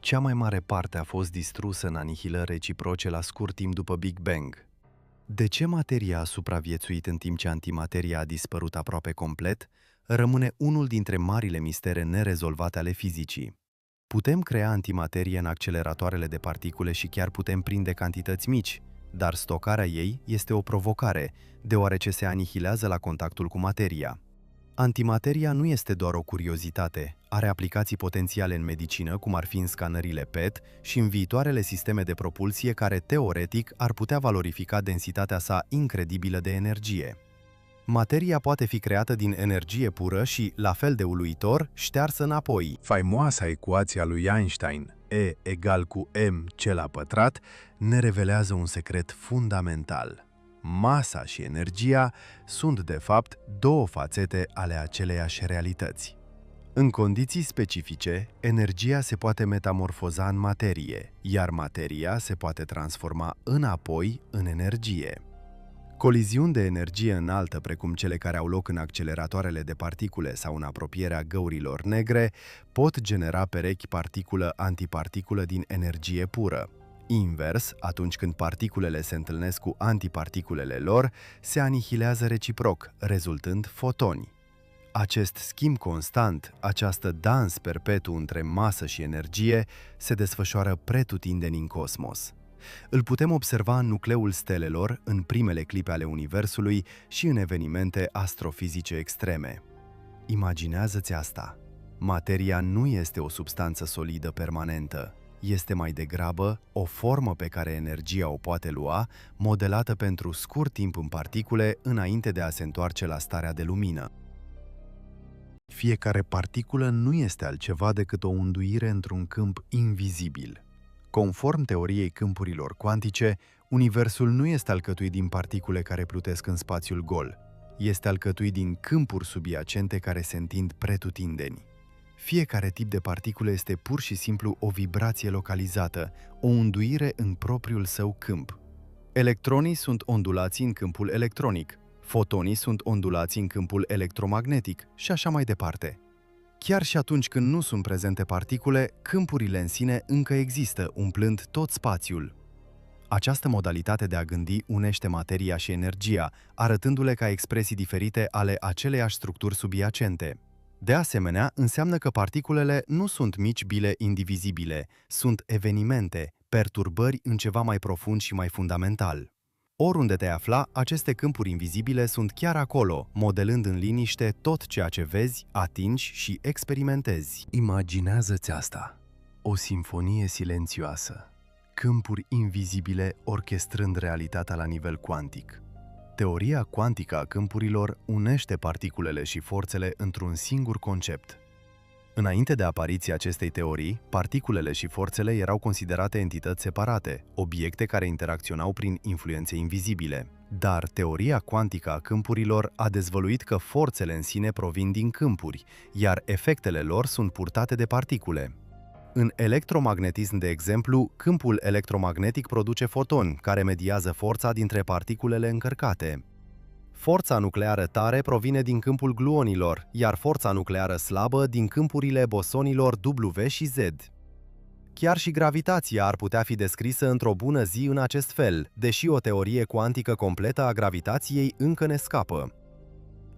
Cea mai mare parte a fost distrusă în anihilări reciproce la scurt timp după Big Bang. De ce materia a supraviețuit în timp ce antimateria a dispărut aproape complet, rămâne unul dintre marile mistere nerezolvate ale fizicii. Putem crea antimaterie în acceleratoarele de particule și chiar putem prinde cantități mici, dar stocarea ei este o provocare, deoarece se anihilează la contactul cu materia. Antimateria nu este doar o curiozitate, are aplicații potențiale în medicină, cum ar fi în scanările PET și în viitoarele sisteme de propulsie care, teoretic, ar putea valorifica densitatea sa incredibilă de energie. Materia poate fi creată din energie pură și, la fel de uluitor, ștearsă înapoi. Faimoasa ecuație a lui Einstein, E egal cu mc², ne revelează un secret fundamental. Masa și energia sunt, de fapt, două fațete ale aceleiași realități. În condiții specifice, energia se poate metamorfoza în materie, iar materia se poate transforma înapoi în energie. Coliziuni de energie înaltă, precum cele care au loc în acceleratoarele de particule sau în apropierea găurilor negre, pot genera perechi particulă-antiparticulă din energie pură. Invers, atunci când particulele se întâlnesc cu antiparticulele lor, se anihilează reciproc, rezultând fotoni. Acest schimb constant, această dans perpetu între masă și energie, se desfășoară pretutindeni în cosmos. Îl putem observa în nucleul stelelor, în primele clipe ale Universului și în evenimente astrofizice extreme. Imaginează-ți asta. Materia nu este o substanță solidă permanentă. Este mai degrabă o formă pe care energia o poate lua, modelată pentru scurt timp în particule înainte de a se întoarce la starea de lumină. Fiecare particulă nu este altceva decât o unduire într-un câmp invizibil. Conform teoriei câmpurilor cuantice, Universul nu este alcătuit din particule care plutesc în spațiul gol. Este alcătuit din câmpuri subiacente care se întind pretutindeni. Fiecare tip de particule este pur și simplu o vibrație localizată, o unduire în propriul său câmp. Electronii sunt ondulații în câmpul electronic, fotonii sunt ondulații în câmpul electromagnetic și așa mai departe. Chiar și atunci când nu sunt prezente particule, câmpurile în sine încă există, umplând tot spațiul. Această modalitate de a gândi unește materia și energia, arătându-le ca expresii diferite ale aceleiași structuri subiacente. De asemenea, înseamnă că particulele nu sunt mici bile indivizibile, sunt evenimente, perturbări în ceva mai profund și mai fundamental. Oriunde te afla, aceste câmpuri invizibile sunt chiar acolo, modelând în liniște tot ceea ce vezi, atingi și experimentezi. Imaginează-ți asta. O simfonie silențioasă. Câmpuri invizibile orchestrând realitatea la nivel cuantic. Teoria cuantică a câmpurilor unește particulele și forțele într-un singur concept. Înainte de apariția acestei teorii, particulele și forțele erau considerate entități separate, obiecte care interacționau prin influențe invizibile. Dar teoria cuantică a câmpurilor a dezvăluit că forțele în sine provin din câmpuri, iar efectele lor sunt purtate de particule. În electromagnetism, de exemplu, câmpul electromagnetic produce fotoni, care mediază forța dintre particulele încărcate. Forța nucleară tare provine din câmpul gluonilor, iar forța nucleară slabă din câmpurile bosonilor W și Z. Chiar și gravitația ar putea fi descrisă într-o bună zi în acest fel, deși o teorie cuantică completă a gravitației încă ne scapă.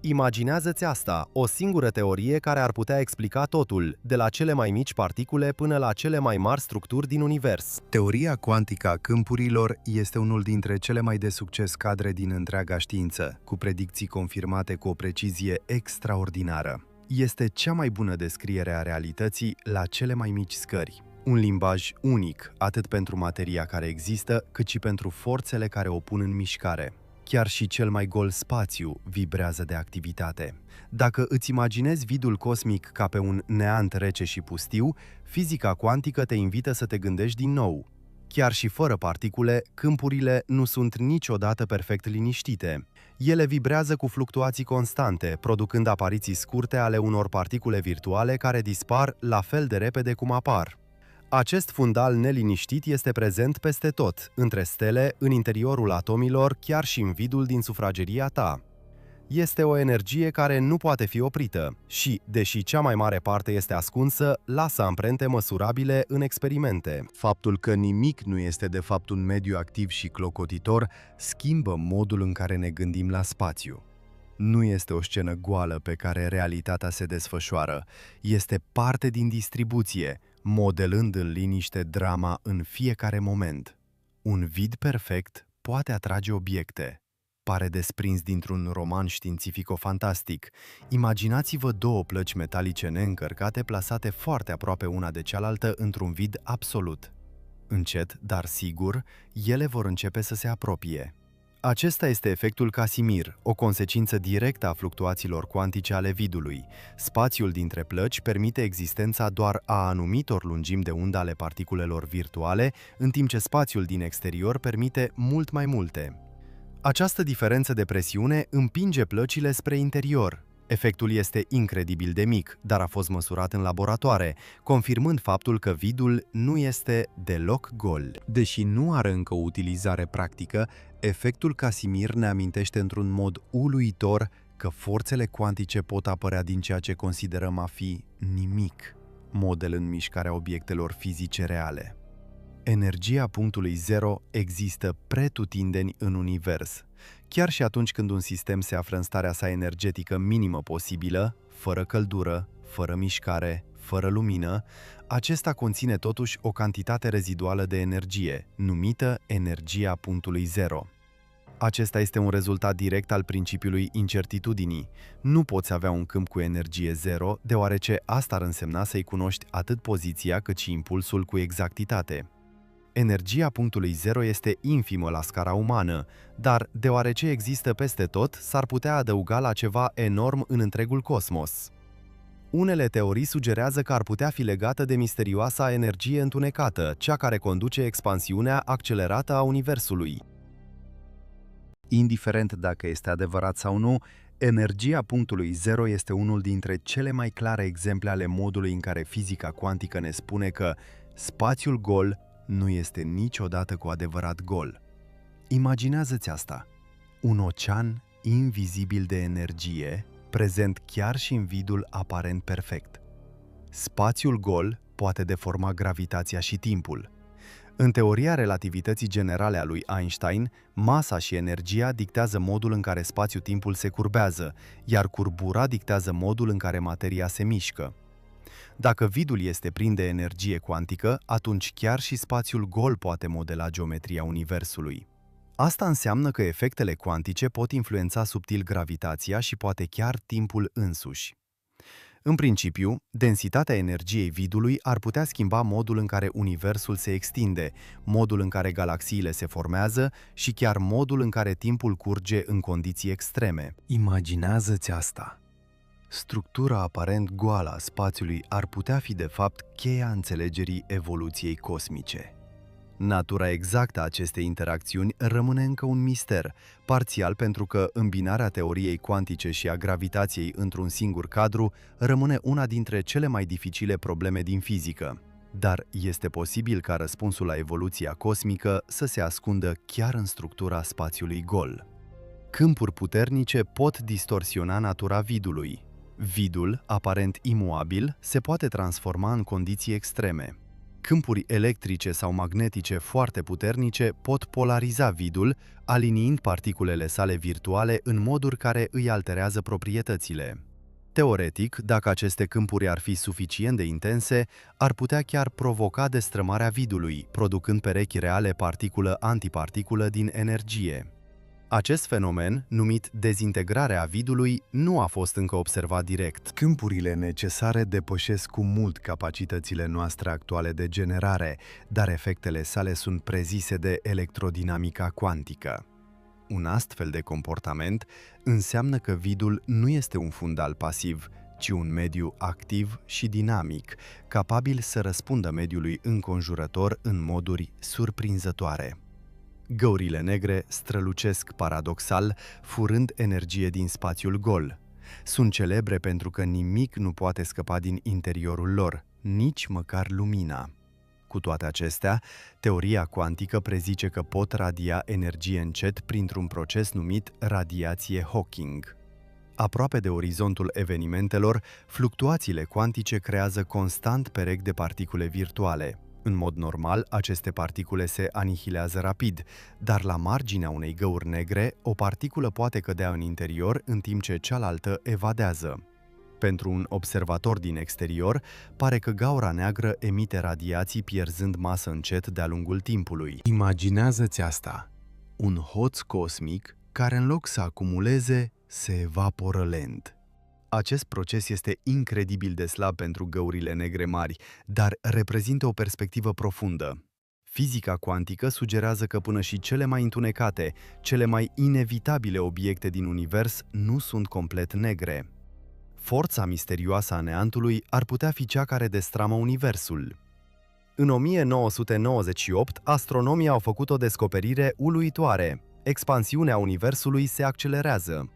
Imaginează-ți asta, o singură teorie care ar putea explica totul, de la cele mai mici particule până la cele mai mari structuri din univers. Teoria cuantică a câmpurilor este unul dintre cele mai de succes cadre din întreaga știință, cu predicții confirmate cu o precizie extraordinară. Este cea mai bună descriere a realității la cele mai mici scări. Un limbaj unic, atât pentru materia care există, cât și pentru forțele care o pun în mișcare. Chiar și cel mai gol spațiu vibrează de activitate. Dacă îți imaginezi vidul cosmic ca pe un neant rece și pustiu, fizica cuantică te invită să te gândești din nou. Chiar și fără particule, câmpurile nu sunt niciodată perfect liniștite. Ele vibrează cu fluctuații constante, producând apariții scurte ale unor particule virtuale care dispar la fel de repede cum apar. Acest fundal neliniștit este prezent peste tot, între stele, în interiorul atomilor, chiar și în vidul din sufrageria ta. Este o energie care nu poate fi oprită și, deși cea mai mare parte este ascunsă, lasă amprente măsurabile în experimente. Faptul că nimic nu este de fapt un mediu activ și clocotitor schimbă modul în care ne gândim la spațiu. Nu este o scenă goală pe care realitatea se desfășoară, este parte din distribuție, modelând în liniște drama în fiecare moment. Un vid perfect poate atrage obiecte. Pare desprins dintr-un roman științifico-fantastic. Imaginați-vă două plăci metalice neîncărcate plasate foarte aproape una de cealaltă într-un vid absolut. Încet, dar sigur, ele vor începe să se apropie. Acesta este efectul Casimir, o consecință directă a fluctuațiilor cuantice ale vidului. Spațiul dintre plăci permite existența doar a anumitor lungimi de undă ale particulelor virtuale, în timp ce spațiul din exterior permite mult mai multe. Această diferență de presiune împinge plăcile spre interior. Efectul este incredibil de mic, dar a fost măsurat în laboratoare, confirmând faptul că vidul nu este deloc gol. Deși nu are încă o utilizare practică, efectul Casimir ne amintește într-un mod uluitor că forțele cuantice pot apărea din ceea ce considerăm a fi nimic, model în mișcarea obiectelor fizice reale. Energia punctului zero există pretutindeni în univers. Chiar și atunci când un sistem se află în starea sa energetică minimă posibilă, fără căldură, fără mișcare, fără lumină, acesta conține totuși o cantitate reziduală de energie, numită energia punctului zero. Acesta este un rezultat direct al principiului incertitudinii. Nu poți avea un câmp cu energie zero, deoarece asta ar însemna să-i cunoști atât poziția cât și impulsul cu exactitate. Energia punctului zero este infimă la scara umană, dar, deoarece există peste tot, s-ar putea adăuga la ceva enorm în întregul cosmos. Unele teorii sugerează că ar putea fi legată de misterioasa energie întunecată, cea care conduce expansiunea accelerată a Universului. Indiferent dacă este adevărat sau nu, energia punctului zero este unul dintre cele mai clare exemple ale modului în care fizica cuantică ne spune că spațiul gol nu este niciodată cu adevărat gol. Imaginează-ți asta. Un ocean invizibil de energie, prezent chiar și în vidul aparent perfect. Spațiul gol poate deforma gravitația și timpul. În teoria relativității generale a lui Einstein, masa și energia dictează modul în care spațiu-timpul se curbează, iar curbura dictează modul în care materia se mișcă. Dacă vidul este plin de energie cuantică, atunci chiar și spațiul gol poate modela geometria Universului. Asta înseamnă că efectele cuantice pot influența subtil gravitația și poate chiar timpul însuși. În principiu, densitatea energiei vidului ar putea schimba modul în care Universul se extinde, modul în care galaxiile se formează și chiar modul în care timpul curge în condiții extreme. Imaginează-ți asta! Structura aparent goală a spațiului ar putea fi de fapt cheia înțelegerii evoluției cosmice. Natura exactă a acestei interacțiuni rămâne încă un mister, parțial pentru că îmbinarea teoriei cuantice și a gravitației într-un singur cadru rămâne una dintre cele mai dificile probleme din fizică. Dar este posibil ca răspunsul la evoluția cosmică să se ascundă chiar în structura spațiului gol. Câmpuri puternice pot distorsiona natura vidului. Vidul, aparent imuabil, se poate transforma în condiții extreme. Câmpuri electrice sau magnetice foarte puternice pot polariza vidul, aliniind particulele sale virtuale în moduri care îi alterează proprietățile. Teoretic, dacă aceste câmpuri ar fi suficient de intense, ar putea chiar provoca destrămarea vidului, producând perechi reale particulă-antiparticulă din energie. Acest fenomen, numit dezintegrarea vidului, nu a fost încă observat direct. Câmpurile necesare depășesc cu mult capacitățile noastre actuale de generare, dar efectele sale sunt prezise de electrodinamica cuantică. Un astfel de comportament înseamnă că vidul nu este un fundal pasiv, ci un mediu activ și dinamic, capabil să răspundă mediului înconjurător în moduri surprinzătoare. Găurile negre strălucesc paradoxal, furând energie din spațiul gol. Sunt celebre pentru că nimic nu poate scăpa din interiorul lor, nici măcar lumina. Cu toate acestea, teoria cuantică prezice că pot radia energie încet printr-un proces numit radiație Hawking. Aproape de orizontul evenimentelor, fluctuațiile cuantice creează constant perechi de particule virtuale. În mod normal, aceste particule se anihilează rapid, dar la marginea unei găuri negre, o particulă poate cădea în interior în timp ce cealaltă evadează. Pentru un observator din exterior, pare că gaura neagră emite radiații pierzând masă încet de-a lungul timpului. Imaginează-ți asta. Un hoț cosmic care în loc să acumuleze, se evaporă lent. Acest proces este incredibil de slab pentru găurile negre mari, dar reprezintă o perspectivă profundă. Fizica cuantică sugerează că până și cele mai întunecate, cele mai inevitabile obiecte din univers nu sunt complet negre. Forța misterioasă a neantului ar putea fi cea care destramă universul. În 1998, astronomii au făcut o descoperire uluitoare. Expansiunea universului se accelerează.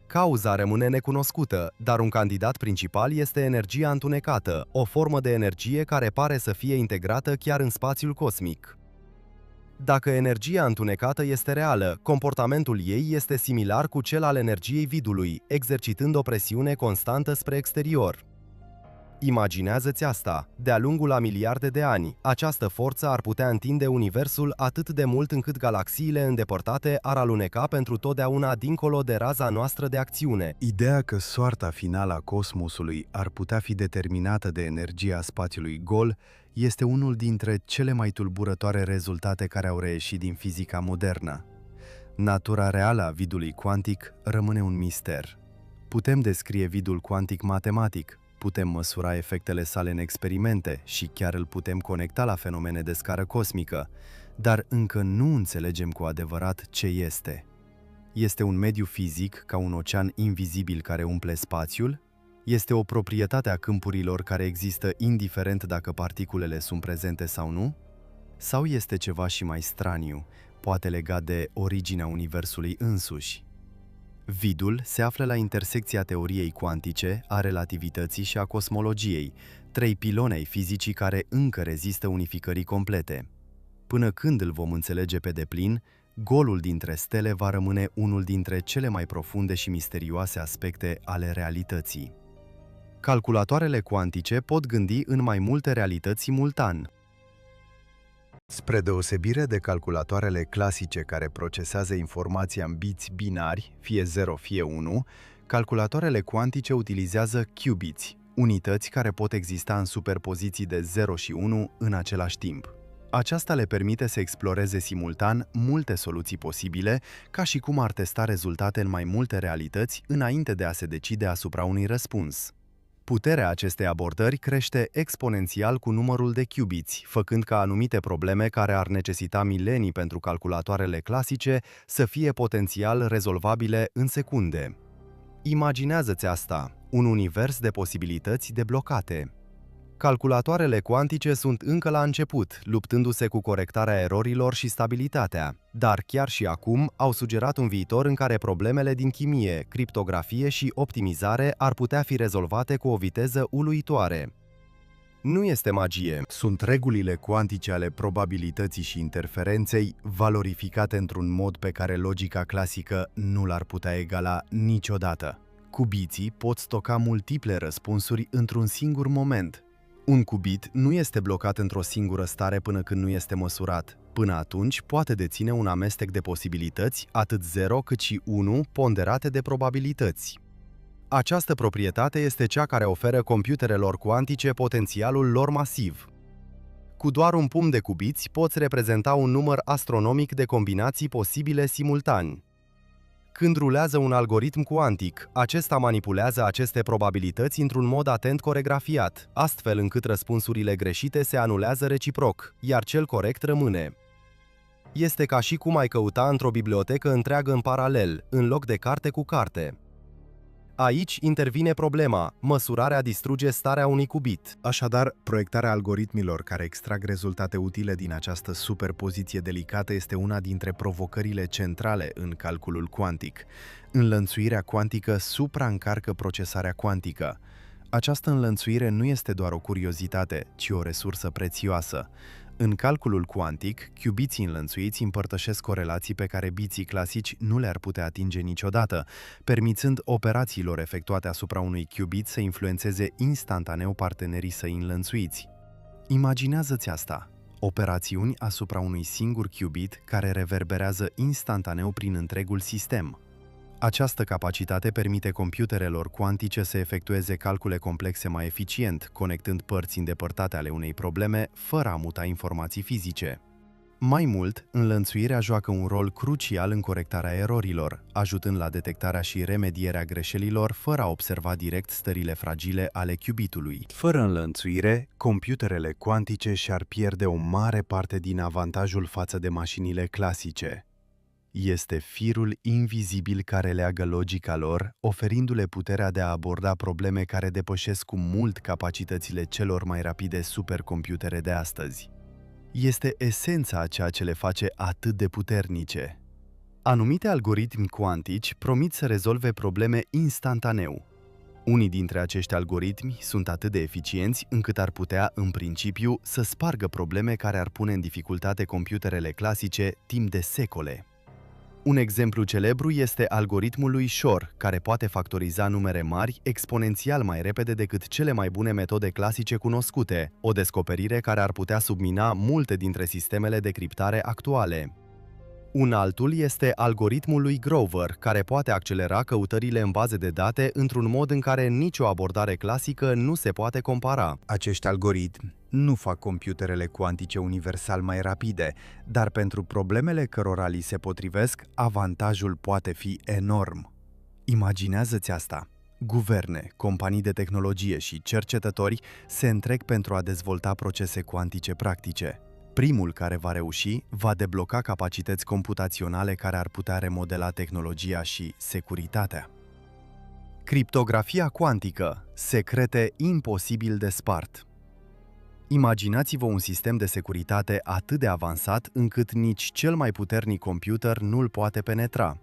Cauza rămâne necunoscută, dar un candidat principal este energia întunecată, o formă de energie care pare să fie integrată chiar în spațiul cosmic. Dacă energia întunecată este reală, comportamentul ei este similar cu cel al energiei vidului, exercitând o presiune constantă spre exterior. Imaginează-ți asta, de-a lungul a miliarde de ani, această forță ar putea întinde universul atât de mult încât galaxiile îndepărtate ar aluneca pentru totdeauna dincolo de raza noastră de acțiune. Ideea că soarta finală a cosmosului ar putea fi determinată de energia spațiului gol este unul dintre cele mai tulburătoare rezultate care au reieșit din fizica modernă. Natura reală a vidului cuantic rămâne un mister. Putem descrie vidul cuantic matematic, putem măsura efectele sale în experimente și chiar îl putem conecta la fenomene de scară cosmică, dar încă nu înțelegem cu adevărat ce este. Este un mediu fizic ca un ocean invizibil care umple spațiul? Este o proprietate a câmpurilor care există indiferent dacă particulele sunt prezente sau nu? Sau este ceva și mai straniu, poate legat de originea universului însuși? Vidul se află la intersecția teoriei cuantice, a relativității și a cosmologiei, trei piloni ai fizicii care încă rezistă unificării complete. Până când îl vom înțelege pe deplin, golul dintre stele va rămâne unul dintre cele mai profunde și misterioase aspecte ale realității. Calculatoarele cuantice pot gândi în mai multe realități simultan. Spre deosebire de calculatoarele clasice care procesează informația în biți binari, fie 0, fie 1, calculatoarele cuantice utilizează qubits, unități care pot exista în superpoziții de 0 și 1 în același timp. Aceasta le permite să exploreze simultan multe soluții posibile, ca și cum ar testa rezultate în mai multe realități înainte de a se decide asupra unui răspuns. Puterea acestei abordări crește exponențial cu numărul de qubits, făcând ca anumite probleme care ar necesita milenii pentru calculatoarele clasice să fie potențial rezolvabile în secunde. Imaginează-ți asta, un univers de posibilități deblocate. Calculatoarele cuantice sunt încă la început, luptându-se cu corectarea erorilor și stabilitatea, dar chiar și acum au sugerat un viitor în care problemele din chimie, criptografie și optimizare ar putea fi rezolvate cu o viteză uluitoare. Nu este magie. Sunt regulile cuantice ale probabilității și interferenței, valorificate într-un mod pe care logica clasică nu l-ar putea egala niciodată. Cubiții pot stoca multiple răspunsuri într-un singur moment. Un qubit nu este blocat într-o singură stare până când nu este măsurat. Până atunci, poate deține un amestec de posibilități, atât 0 cât și 1, ponderate de probabilități. Această proprietate este cea care oferă computerelor cuantice potențialul lor masiv. Cu doar un pumn de cubiți poți reprezenta un număr astronomic de combinații posibile simultan. Când rulează un algoritm cuantic, acesta manipulează aceste probabilități într-un mod atent coregrafiat, astfel încât răspunsurile greșite se anulează reciproc, iar cel corect rămâne. Este ca și cum ai căuta într-o bibliotecă întreagă în paralel, în loc de carte cu carte. Aici intervine problema: măsurarea distruge starea unui qubit. Așadar, proiectarea algoritmilor care extrag rezultate utile din această superpoziție delicată este una dintre provocările centrale în calculul cuantic. Înlănțuirea cuantică supraîncarcă procesarea cuantică. Această înlănțuire nu este doar o curiozitate, ci o resursă prețioasă. În calculul cuantic, qubitții înlănțuiți împărtășesc corelații pe care biții clasici nu le-ar putea atinge niciodată, permițând operațiilor efectuate asupra unui qubit să influențeze instantaneu partenerii săi înlănțuiți. Imaginează-ți asta: operațiuni asupra unui singur qubit care reverberează instantaneu prin întregul sistem. Această capacitate permite computerelor cuantice să efectueze calcule complexe mai eficient, conectând părți îndepărtate ale unei probleme, fără a muta informații fizice. Mai mult, înlănțuirea joacă un rol crucial în corectarea erorilor, ajutând la detectarea și remedierea greșelilor fără a observa direct stările fragile ale qubitului. Fără înlănțuire, computerele cuantice și-ar pierde o mare parte din avantajul față de mașinile clasice. Este firul invizibil care leagă logica lor, oferindu-le puterea de a aborda probleme care depășesc cu mult capacitățile celor mai rapide supercomputere de astăzi. Este esența a ceea ce le face atât de puternice. Anumite algoritmi cuantici promit să rezolve probleme instantaneu. Unii dintre acești algoritmi sunt atât de eficienți încât ar putea, în principiu, să spargă probleme care ar pune în dificultate computerele clasice timp de secole. Un exemplu celebru este algoritmul lui Shor, care poate factoriza numere mari exponențial mai repede decât cele mai bune metode clasice cunoscute, o descoperire care ar putea submina multe dintre sistemele de criptare actuale. Un altul este algoritmul lui Grover, care poate accelera căutările în baze de date într-un mod în care nicio abordare clasică nu se poate compara. Acești algoritmi nu fac computerele cuantice universal mai rapide, dar pentru problemele cărora li se potrivesc, avantajul poate fi enorm. Imaginează-ți asta: guverne, companii de tehnologie și cercetători se întrec pentru a dezvolta procese cuantice practice. Primul care va reuși va debloca capacități computaționale care ar putea remodela tehnologia și securitatea. Criptografia cuantică, secrete imposibil de spart. Imaginați-vă un sistem de securitate atât de avansat încât nici cel mai puternic computer nu-l poate penetra.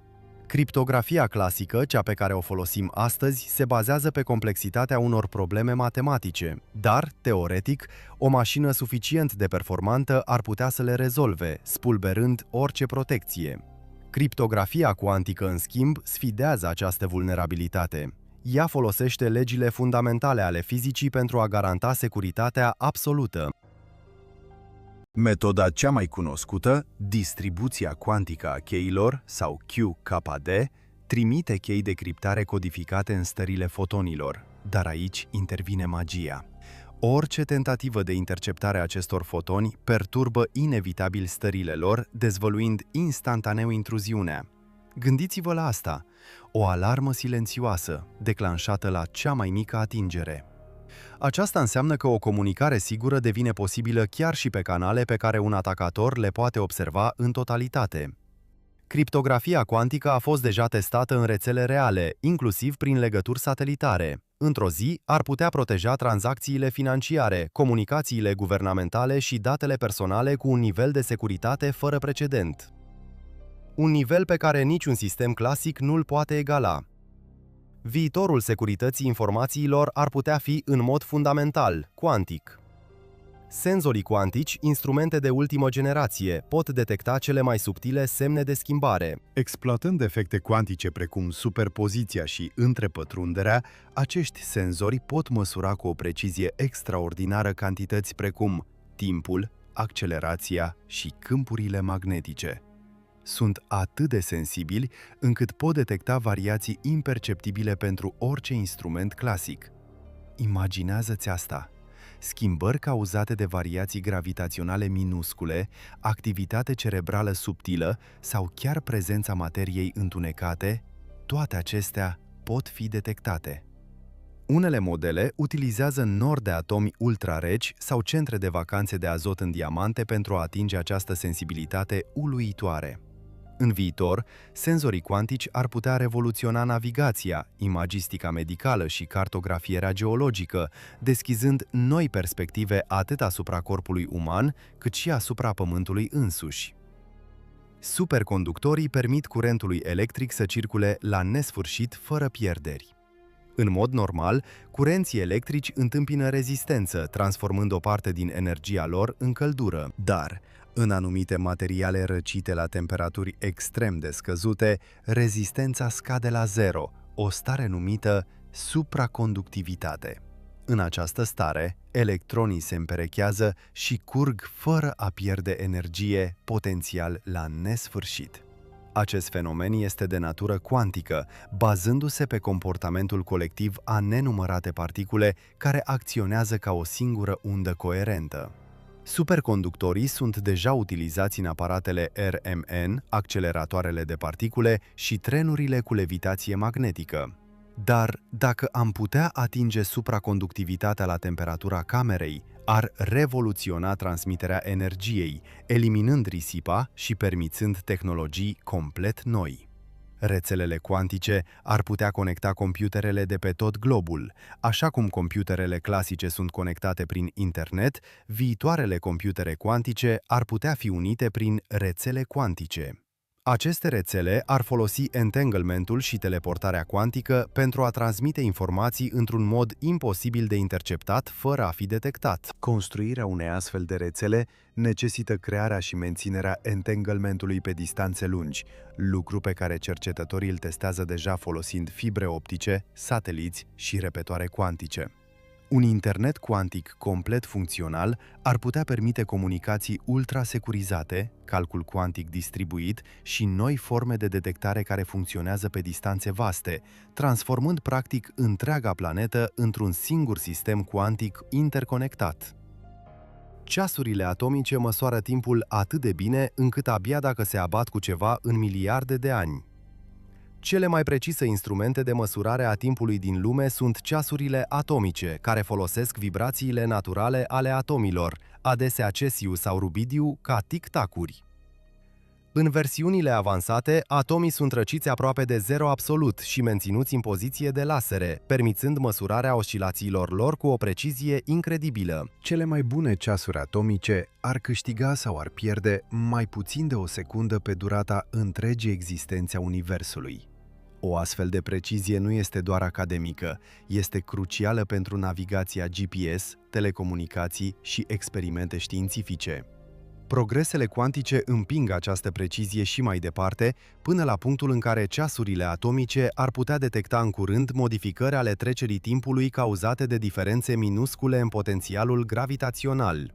Criptografia clasică, cea pe care o folosim astăzi, se bazează pe complexitatea unor probleme matematice, dar, teoretic, o mașină suficient de performantă ar putea să le rezolve, spulberând orice protecție. Criptografia cuantică, în schimb, sfidează această vulnerabilitate. Ea folosește legile fundamentale ale fizicii pentru a garanta securitatea absolută. Metoda cea mai cunoscută, distribuția cuantică a cheilor, sau QKD, trimite chei de criptare codificate în stările fotonilor, dar aici intervine magia. Orice tentativă de interceptare a acestor fotoni perturbă inevitabil stările lor, dezvăluind instantaneu intruziunea. Gândiți-vă la asta: o alarmă silențioasă, declanșată la cea mai mică atingere. Aceasta înseamnă că o comunicare sigură devine posibilă chiar și pe canale pe care un atacator le poate observa în totalitate. Criptografia cuantică a fost deja testată în rețele reale, inclusiv prin legături satelitare. Într-o zi, ar putea proteja tranzacțiile financiare, comunicațiile guvernamentale și datele personale cu un nivel de securitate fără precedent. Un nivel pe care niciun sistem clasic nu-l poate egala. Viitorul securității informațiilor ar putea fi în mod fundamental, cuantic. Senzorii cuantici, instrumente de ultimă generație, pot detecta cele mai subtile semne de schimbare. Exploatând efecte cuantice precum superpoziția și întrepătrunderea, acești senzori pot măsura cu o precizie extraordinară cantități precum timpul, accelerația și câmpurile magnetice. Sunt atât de sensibili încât pot detecta variații imperceptibile pentru orice instrument clasic. Imaginează-ți asta! Schimbări cauzate de variații gravitaționale minuscule, activitate cerebrală subtilă sau chiar prezența materiei întunecate, toate acestea pot fi detectate. Unele modele utilizează nori de atomi ultrareci sau centre de vacanțe de azot în diamante pentru a atinge această sensibilitate uluitoare. În viitor, senzorii cuantici ar putea revoluționa navigația, imagistica medicală și cartografierea geologică, deschizând noi perspective atât asupra corpului uman, cât și asupra Pământului însuși. Superconductorii permit curentului electric să circule la nesfârșit fără pierderi. În mod normal, curenții electrici întâmpină rezistență, transformând o parte din energia lor în căldură, dar în anumite materiale răcite la temperaturi extrem de scăzute, rezistența scade la zero, o stare numită supraconductivitate. În această stare, electronii se împerechează și curg fără a pierde energie, potențial la nesfârșit. Acest fenomen este de natură cuantică, bazându-se pe comportamentul colectiv a nenumărate particule care acționează ca o singură undă coerentă. Superconductorii sunt deja utilizați în aparatele RMN, acceleratoarele de particule și trenurile cu levitație magnetică. Dar dacă am putea atinge supraconductivitatea la temperatura camerei, ar revoluționa transmiterea energiei, eliminând risipa și permițând tehnologii complet noi. Rețelele cuantice ar putea conecta computerele de pe tot globul. Așa cum computerele clasice sunt conectate prin internet, viitoarele computere cuantice ar putea fi unite prin rețele cuantice. Aceste rețele ar folosi entanglementul și teleportarea cuantică pentru a transmite informații într-un mod imposibil de interceptat fără a fi detectat. Construirea unei astfel de rețele necesită crearea și menținerea entanglementului pe distanțe lungi, lucru pe care cercetătorii îl testează deja folosind fibre optice, sateliți și repetoare cuantice. Un internet cuantic complet funcțional ar putea permite comunicații ultrasecurizate, calcul cuantic distribuit și noi forme de detectare care funcționează pe distanțe vaste, transformând practic întreaga planetă într-un singur sistem cuantic interconectat. Ceasurile atomice măsoară timpul atât de bine încât abia dacă se abat cu ceva în miliarde de ani. Cele mai precise instrumente de măsurare a timpului din lume sunt ceasurile atomice, care folosesc vibrațiile naturale ale atomilor, adesea cesiu sau rubidiu, ca tic-tacuri. În versiunile avansate, atomii sunt răciți aproape de zero absolut și menținuți în poziție de lasere, permițând măsurarea oscilațiilor lor cu o precizie incredibilă. Cele mai bune ceasuri atomice ar câștiga sau ar pierde mai puțin de o secundă pe durata întregii existențe a Universului. O astfel de precizie nu este doar academică, este crucială pentru navigația GPS, telecomunicații și experimente științifice. Progresele cuantice împing această precizie și mai departe, până la punctul în care ceasurile atomice ar putea detecta în curând modificări ale trecerii timpului cauzate de diferențe minuscule în potențialul gravitațional.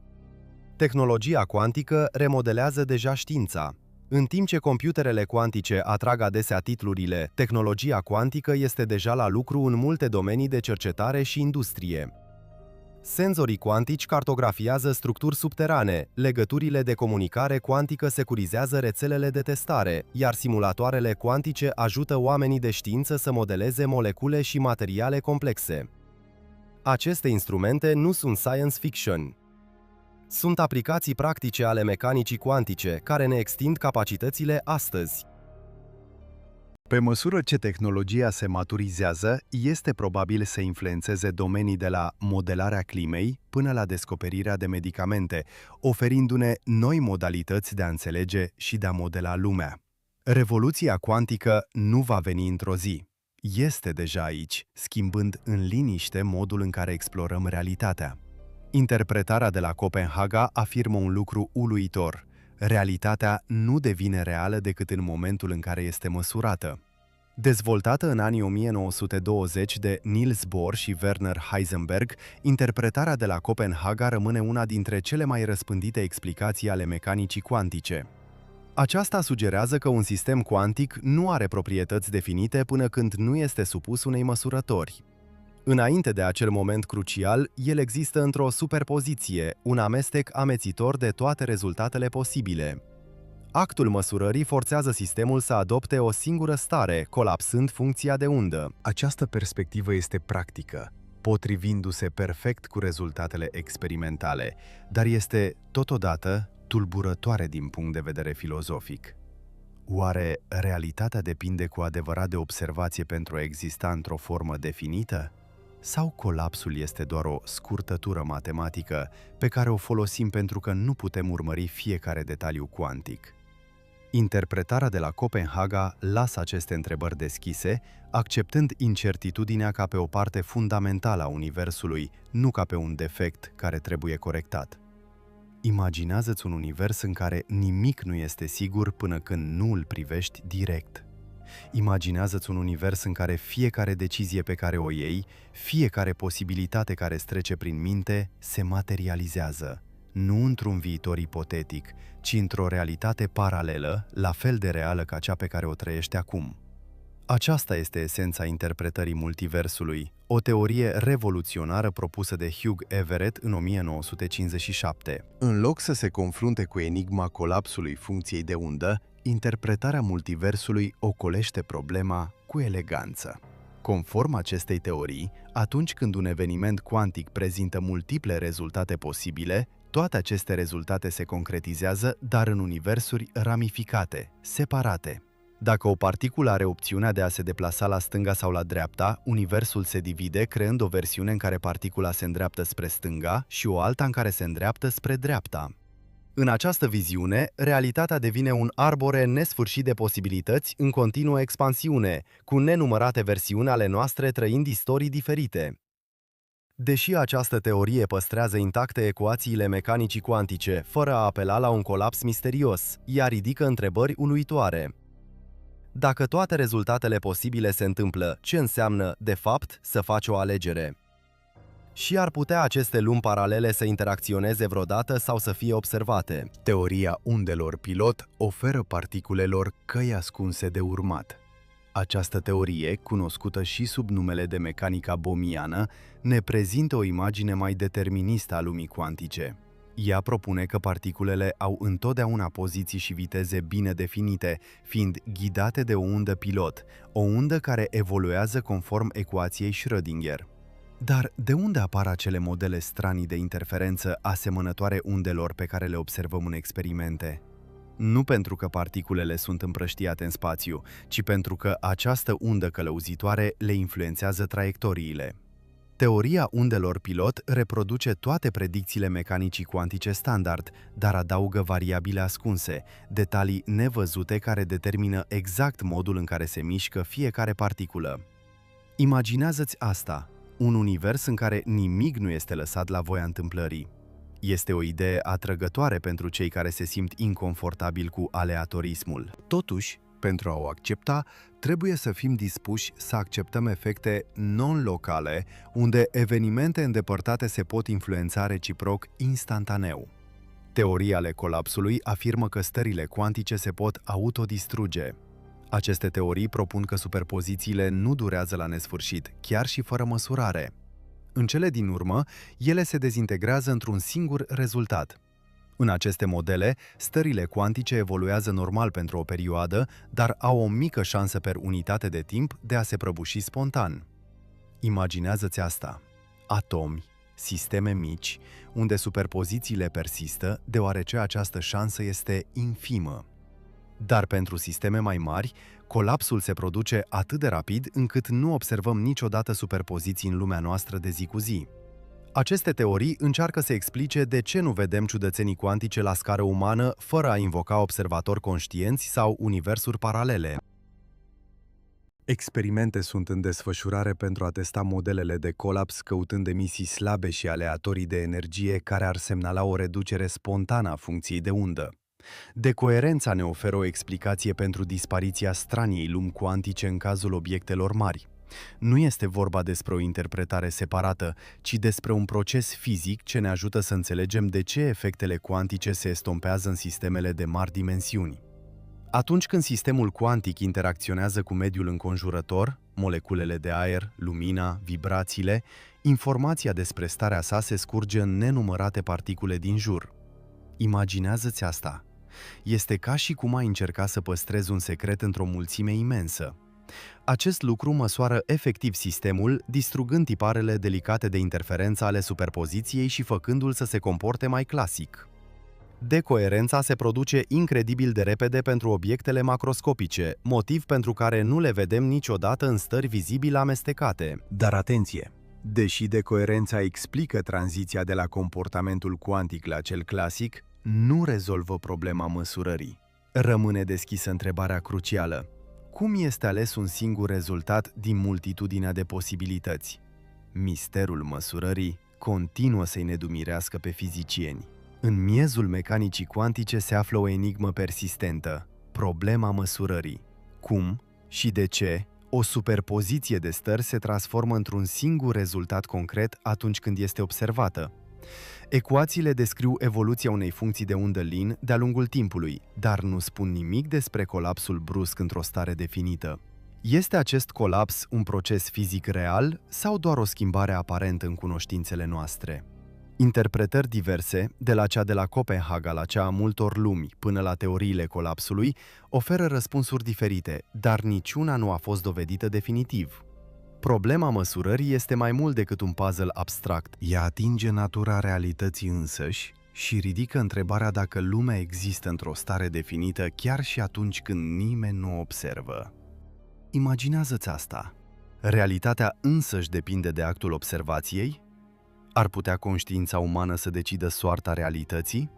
Tehnologia cuantică remodelează deja știința. În timp ce computerele cuantice atrag adesea titlurile "tehnologia cuantică este deja la lucru în multe domenii de cercetare și industrie". Senzorii cuantici cartografiază structuri subterane, legăturile de comunicare cuantică securizează rețelele de testare, iar simulatoarele cuantice ajută oamenii de știință să modeleze molecule și materiale complexe. Aceste instrumente nu sunt science fiction. Sunt aplicații practice ale mecanicii cuantice, care ne extind capacitățile astăzi. Pe măsură ce tehnologia se maturizează, este probabil să influențeze domenii de la modelarea climei până la descoperirea de medicamente, oferindu-ne noi modalități de a înțelege și de a modela lumea. Revoluția cuantică nu va veni într-o zi. Este deja aici, schimbând în liniște modul în care explorăm realitatea. Interpretarea de la Copenhaga afirmă un lucru uluitor. Realitatea nu devine reală decât în momentul în care este măsurată. Dezvoltată în anii 1920 de Niels Bohr și Werner Heisenberg, interpretarea de la Copenhaga rămâne una dintre cele mai răspândite explicații ale mecanicii cuantice. Aceasta sugerează că un sistem cuantic nu are proprietăți definite până când nu este supus unei măsurători. Înainte de acel moment crucial, el există într-o superpoziție, un amestec amețitor de toate rezultatele posibile. Actul măsurării forțează sistemul să adopte o singură stare, colapsând funcția de undă. Această perspectivă este practică, potrivindu-se perfect cu rezultatele experimentale, dar este, totodată, tulburătoare din punct de vedere filozofic. Oare realitatea depinde cu adevărat de observație pentru a exista într-o formă definită? Sau colapsul este doar o scurtătură matematică pe care o folosim pentru că nu putem urmări fiecare detaliu cuantic? Interpretarea de la Copenhaga lasă aceste întrebări deschise, acceptând incertitudinea ca pe o parte fundamentală a Universului, nu ca pe un defect care trebuie corectat. Imaginează-ți un univers în care nimic nu este sigur până când nu îl privești direct. Imaginează-ți un univers în care fiecare decizie pe care o iei, fiecare posibilitate care îți trece prin minte, se materializează. Nu într-un viitor ipotetic, ci într-o realitate paralelă, la fel de reală ca cea pe care o trăiești acum. Aceasta este esența interpretării multiversului, o teorie revoluționară propusă de Hugh Everett în 1957. În loc să se confrunte cu enigma colapsului funcției de undă, interpretarea multiversului ocolește problema cu eleganță. Conform acestei teorii, atunci când un eveniment cuantic prezintă multiple rezultate posibile, toate aceste rezultate se concretizează, dar în universuri ramificate, separate. Dacă o particulă are opțiunea de a se deplasa la stânga sau la dreapta, universul se divide creând o versiune în care particula se îndreaptă spre stânga și o alta în care se îndreaptă spre dreapta. În această viziune, realitatea devine un arbore nesfârșit de posibilități în continuă expansiune, cu nenumărate versiuni ale noastre trăind istorii diferite. Deși această teorie păstrează intacte ecuațiile mecanicii cuantice, fără a apela la un colaps misterios, ea ridică întrebări uluitoare. Dacă toate rezultatele posibile se întâmplă, ce înseamnă, de fapt, să faci o alegere? Și ar putea aceste lumi paralele să interacționeze vreodată sau să fie observate? Teoria undelor pilot oferă particulelor căi ascunse de urmat. Această teorie, cunoscută și sub numele de mecanica bohmiană, ne prezintă o imagine mai deterministă a lumii cuantice. Ea propune că particulele au întotdeauna poziții și viteze bine definite, fiind ghidate de o undă pilot, o undă care evoluează conform ecuației Schrödinger. Dar de unde apar acele modele stranii de interferență asemănătoare undelor pe care le observăm în experimente? Nu pentru că particulele sunt împrăștiate în spațiu, ci pentru că această undă călăuzitoare le influențează traiectoriile. Teoria undelor pilot reproduce toate predicțiile mecanicii cuantice standard, dar adaugă variabile ascunse, detalii nevăzute care determină exact modul în care se mișcă fiecare particulă. Imaginează-ți asta, un univers în care nimic nu este lăsat la voia întâmplării. Este o idee atrăgătoare pentru cei care se simt inconfortabili cu aleatorismul. Totuși, pentru a o accepta, trebuie să fim dispuși să acceptăm efecte non-locale, unde evenimente îndepărtate se pot influența reciproc instantaneu. Teoria ale colapsului afirmă că stările cuantice se pot autodistruge. Aceste teorii propun că superpozițiile nu durează la nesfârșit, chiar și fără măsurare. În cele din urmă, ele se dezintegrează într-un singur rezultat. În aceste modele, stările cuantice evoluează normal pentru o perioadă, dar au o mică șansă per unitate de timp de a se prăbuși spontan. Imaginează-ți asta: atomi, sisteme mici, unde superpozițiile persistă, deoarece această șansă este infimă. Dar pentru sisteme mai mari, colapsul se produce atât de rapid încât nu observăm niciodată superpoziții în lumea noastră de zi cu zi. Aceste teorii încearcă să explice de ce nu vedem ciudățenii cuantice la scară umană fără a invoca observatori conștienți sau universuri paralele. Experimente sunt în desfășurare pentru a testa modelele de colaps căutând emisii slabe și aleatorii de energie care ar semnala o reducere spontană a funcției de undă. Decoerența ne oferă o explicație pentru dispariția straniei lumi cuantice în cazul obiectelor mari. Nu este vorba despre o interpretare separată, ci despre un proces fizic ce ne ajută să înțelegem de ce efectele cuantice se estompează în sistemele de mari dimensiuni. Atunci când sistemul cuantic interacționează cu mediul înconjurător, moleculele de aer, lumina, vibrațiile, informația despre starea sa se scurge în nenumărate particule din jur. Imaginează-ți asta. Este ca și cum ai încerca să păstrezi un secret într-o mulțime imensă. Acest lucru măsoară efectiv sistemul, distrugând tiparele delicate de interferență ale superpoziției și făcându-l să se comporte mai clasic. Decoerența se produce incredibil de repede pentru obiectele macroscopice, motiv pentru care nu le vedem niciodată în stări vizibile amestecate. Dar atenție! Deși decoerența explică tranziția de la comportamentul cuantic la cel clasic, Nu rezolvă problema măsurării. Rămâne deschisă întrebarea crucială. Cum este ales un singur rezultat din multitudinea de posibilități? Misterul măsurării continuă să-i nedumirească pe fizicieni. În miezul mecanicii cuantice se află o enigmă persistentă, problema măsurării. Cum și de ce o superpoziție de stări se transformă într-un singur rezultat concret atunci când este observată? Ecuațiile descriu evoluția unei funcții de undă Lin de-a lungul timpului, dar nu spun nimic despre colapsul brusc într-o stare definită. Este acest colaps un proces fizic real sau doar o schimbare aparentă în cunoștințele noastre? Interpretări diverse, de la cea de la Copenhaga la cea a multor lumi până la teoriile colapsului, oferă răspunsuri diferite, dar niciuna nu a fost dovedită definitiv. Problema măsurării este mai mult decât un puzzle abstract. ea atinge natura realității însăși și ridică întrebarea dacă lumea există într-o stare definită chiar și atunci când nimeni nu o observă. Imaginează-ți asta. Realitatea însăși depinde de actul observației? Ar putea conștiința umană să decidă soarta realității?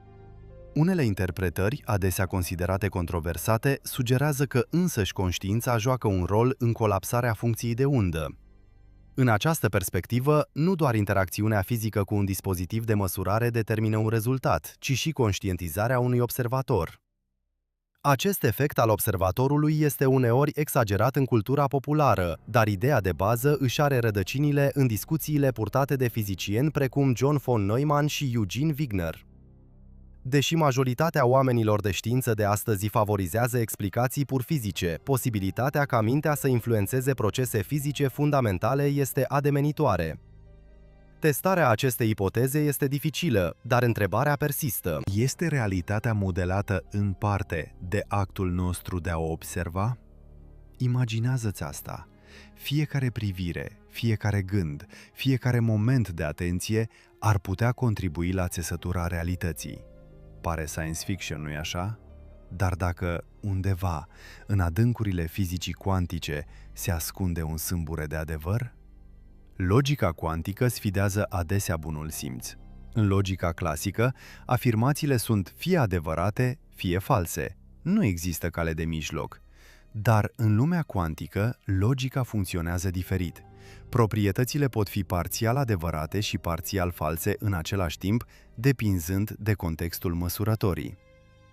Unele interpretări, adesea considerate controversate, sugerează că însăși conștiința joacă un rol în colapsarea funcției de undă. În această perspectivă, nu doar interacțiunea fizică cu un dispozitiv de măsurare determină un rezultat, ci și conștientizarea unui observator. Acest efect al observatorului este uneori exagerat în cultura populară, dar ideea de bază își are rădăcinile în discuțiile purtate de fizicieni precum John von Neumann și Eugene Wigner. Deși majoritatea oamenilor de știință de astăzi favorizează explicații pur fizice, posibilitatea ca mintea să influențeze procese fizice fundamentale este ademenitoare. Testarea acestei ipoteze este dificilă, dar întrebarea persistă. Este realitatea modelată în parte de actul nostru de a o observa? Imaginează-ți asta. Fiecare privire, fiecare gând, fiecare moment de atenție ar putea contribui la țesătura realității. Pare science fiction, nu-i așa? Dar dacă undeva, în adâncurile fizicii cuantice, se ascunde un sâmbure de adevăr? Logica cuantică sfidează adesea bunul simț. În logica clasică, afirmațiile sunt fie adevărate, fie false. Nu există cale de mijloc. Dar în lumea cuantică, logica funcționează diferit. Proprietățile pot fi parțial adevărate și parțial false în același timp, depinzând de contextul măsurătorii.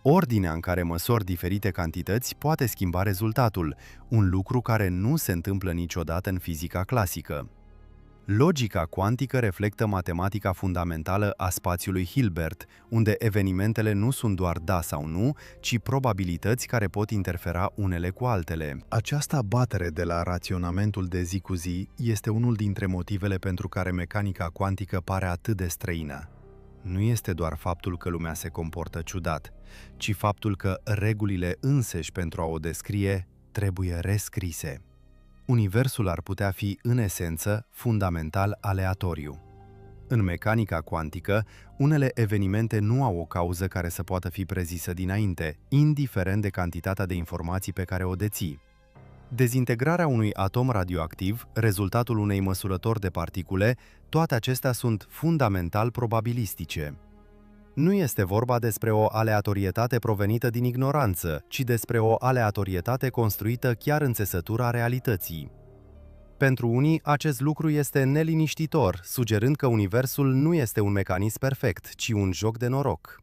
Ordinea în care măsori diferite cantități poate schimba rezultatul, un lucru care nu se întâmplă niciodată în fizica clasică. Logica cuantică reflectă matematica fundamentală a spațiului Hilbert, unde evenimentele nu sunt doar da sau nu, ci probabilități care pot interfera unele cu altele. Această abatere de la raționamentul de zi cu zi este unul dintre motivele pentru care mecanica cuantică pare atât de străină. Nu este doar faptul că lumea se comportă ciudat, ci faptul că regulile înseși pentru a o descrie trebuie rescrise. Universul ar putea fi, în esență, fundamental aleatoriu. În mecanica cuantică, unele evenimente nu au o cauză care să poată fi prezisă dinainte, indiferent de cantitatea de informații pe care o deții. Dezintegrarea unui atom radioactiv, rezultatul unei măsurători de particule, toate acestea sunt fundamental probabilistice. Nu este vorba despre o aleatorietate provenită din ignoranță, ci despre o aleatorietate construită chiar în țesătura realității. Pentru unii, acest lucru este neliniștitor, sugerând că universul nu este un mecanism perfect, ci un joc de noroc.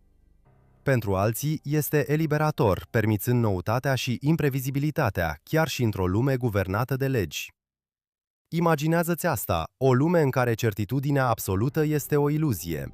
Pentru alții, este eliberator, permițând noutatea și imprevizibilitatea, chiar și într-o lume guvernată de legi. Imaginează-ți asta, o lume în care certitudinea absolută este o iluzie.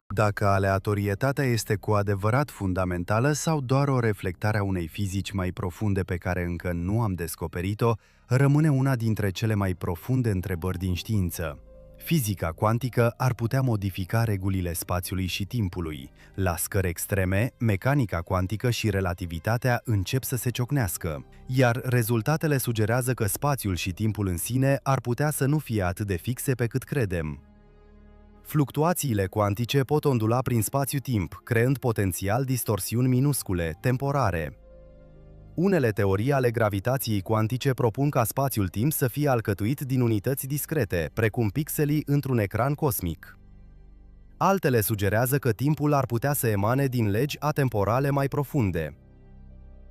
Dacă aleatorietatea este cu adevărat fundamentală sau doar o reflectare a unei fizici mai profunde pe care încă nu am descoperit-o, rămâne una dintre cele mai profunde întrebări din știință. Fizica cuantică ar putea modifica regulile spațiului și timpului. La scări extreme, mecanica cuantică și relativitatea încep să se ciocnească, iar rezultatele sugerează că spațiul și timpul în sine ar putea să nu fie atât de fixe pe cât credem. Fluctuațiile cuantice pot ondula prin spațiu-timp, creând potențial distorsiuni minuscule, temporare. Unele teorii ale gravitației cuantice propun ca spațiul-timp să fie alcătuit din unități discrete, precum pixelii într-un ecran cosmic. Altele sugerează că timpul ar putea să emane din legi atemporale mai profunde.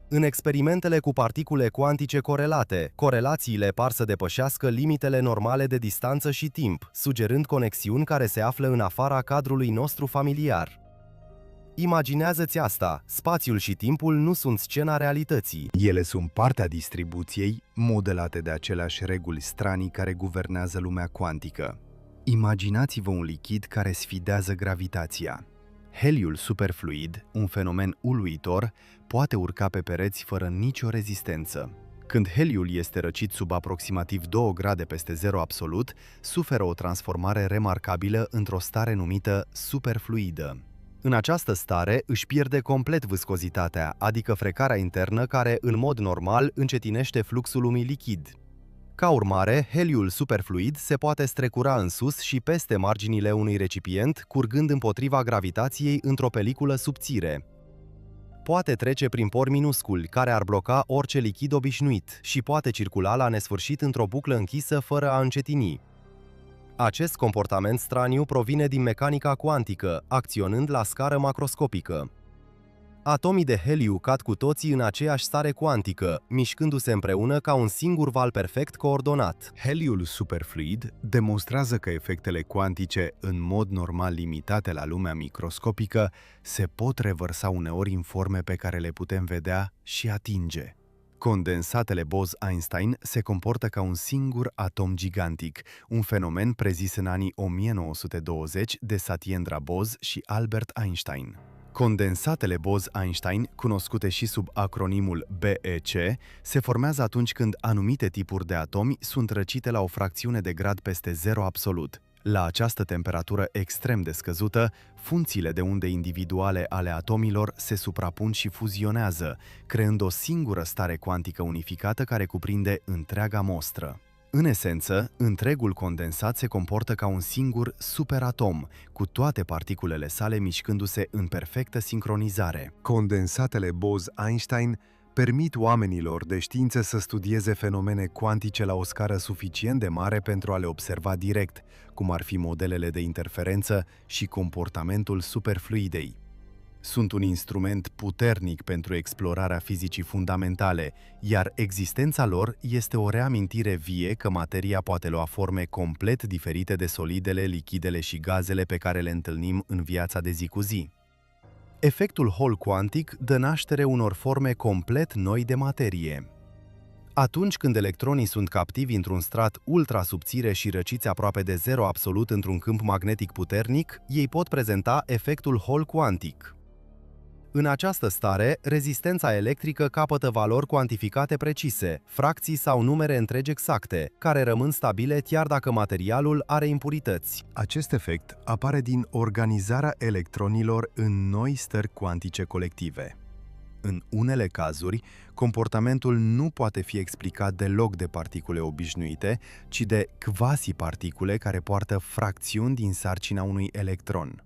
În experimentele cu particule cuantice corelate, corelațiile par să depășească limitele normale de distanță și timp, sugerând conexiuni care se află în afara cadrului nostru familiar. Imaginează-ți asta, spațiul și timpul nu sunt scena realității. Ele sunt partea distribuției, modelate de aceleași reguli stranii care guvernează lumea cuantică. Imaginați-vă un lichid care sfidează gravitația. Heliul superfluid, un fenomen uluitor, poate urca pe pereți fără nicio rezistență. Când heliul este răcit sub aproximativ 2 grade peste zero absolut, suferă o transformare remarcabilă într-o stare numită superfluidă. În această stare își pierde complet viscozitatea, adică frecarea internă care, în mod normal, încetinește fluxul unui lichid. Ca urmare, heliul superfluid se poate strecura în sus și peste marginile unui recipient, curgând împotriva gravitației într-o peliculă subțire. Poate trece prin pori minusculi, care ar bloca orice lichid obișnuit, și poate circula la nesfârșit într-o buclă închisă fără a încetini. Acest comportament straniu provine din mecanica cuantică, acționând la scară macroscopică. Atomii de heliu cad cu toții în aceeași stare cuantică, mișcându-se împreună ca un singur val perfect coordonat. Heliul superfluid demonstrează că efectele cuantice, în mod normal limitate la lumea microscopică, se pot revărsa uneori în forme pe care le putem vedea și atinge. Condensatele Bose-Einstein se comportă ca un singur atom gigantic, un fenomen prezis în anii 1920 de Satyendra Bose și Albert Einstein. Condensatele Bose-Einstein, cunoscute și sub acronimul BEC, se formează atunci când anumite tipuri de atomi sunt răcite la o fracțiune de grad peste zero absolut. La această temperatură extrem de scăzută, funcțiile de unde individuale ale atomilor se suprapun și fuzionează, creând o singură stare cuantică unificată care cuprinde întreaga mostră. În esență, întregul condensat se comportă ca un singur superatom, cu toate particulele sale mișcându-se în perfectă sincronizare. Condensatele Bose-Einstein permit oamenilor de știință să studieze fenomene cuantice la o scară suficient de mare pentru a le observa direct, cum ar fi modelele de interferență și comportamentul superfluidei. Sunt un instrument puternic pentru explorarea fizicii fundamentale, iar existența lor este o reamintire vie că materia poate lua forme complet diferite de solidele, lichidele și gazele pe care le întâlnim în viața de zi cu zi. Efectul Hall cuantic dă naștere unor forme complet noi de materie. Atunci când electronii sunt captivi într-un strat ultrasubțire și răciți aproape de zero absolut într-un câmp magnetic puternic, ei pot prezenta efectul Hall cuantic. În această stare, rezistența electrică capătă valori cuantificate precise, fracții sau numere întregi exacte, care rămân stabile chiar dacă materialul are impurități. Acest efect apare din organizarea electronilor în noi stări cuantice colective. În unele cazuri, comportamentul nu poate fi explicat deloc de particule obișnuite, ci de quasi-particule care poartă fracțiuni din sarcina unui electron.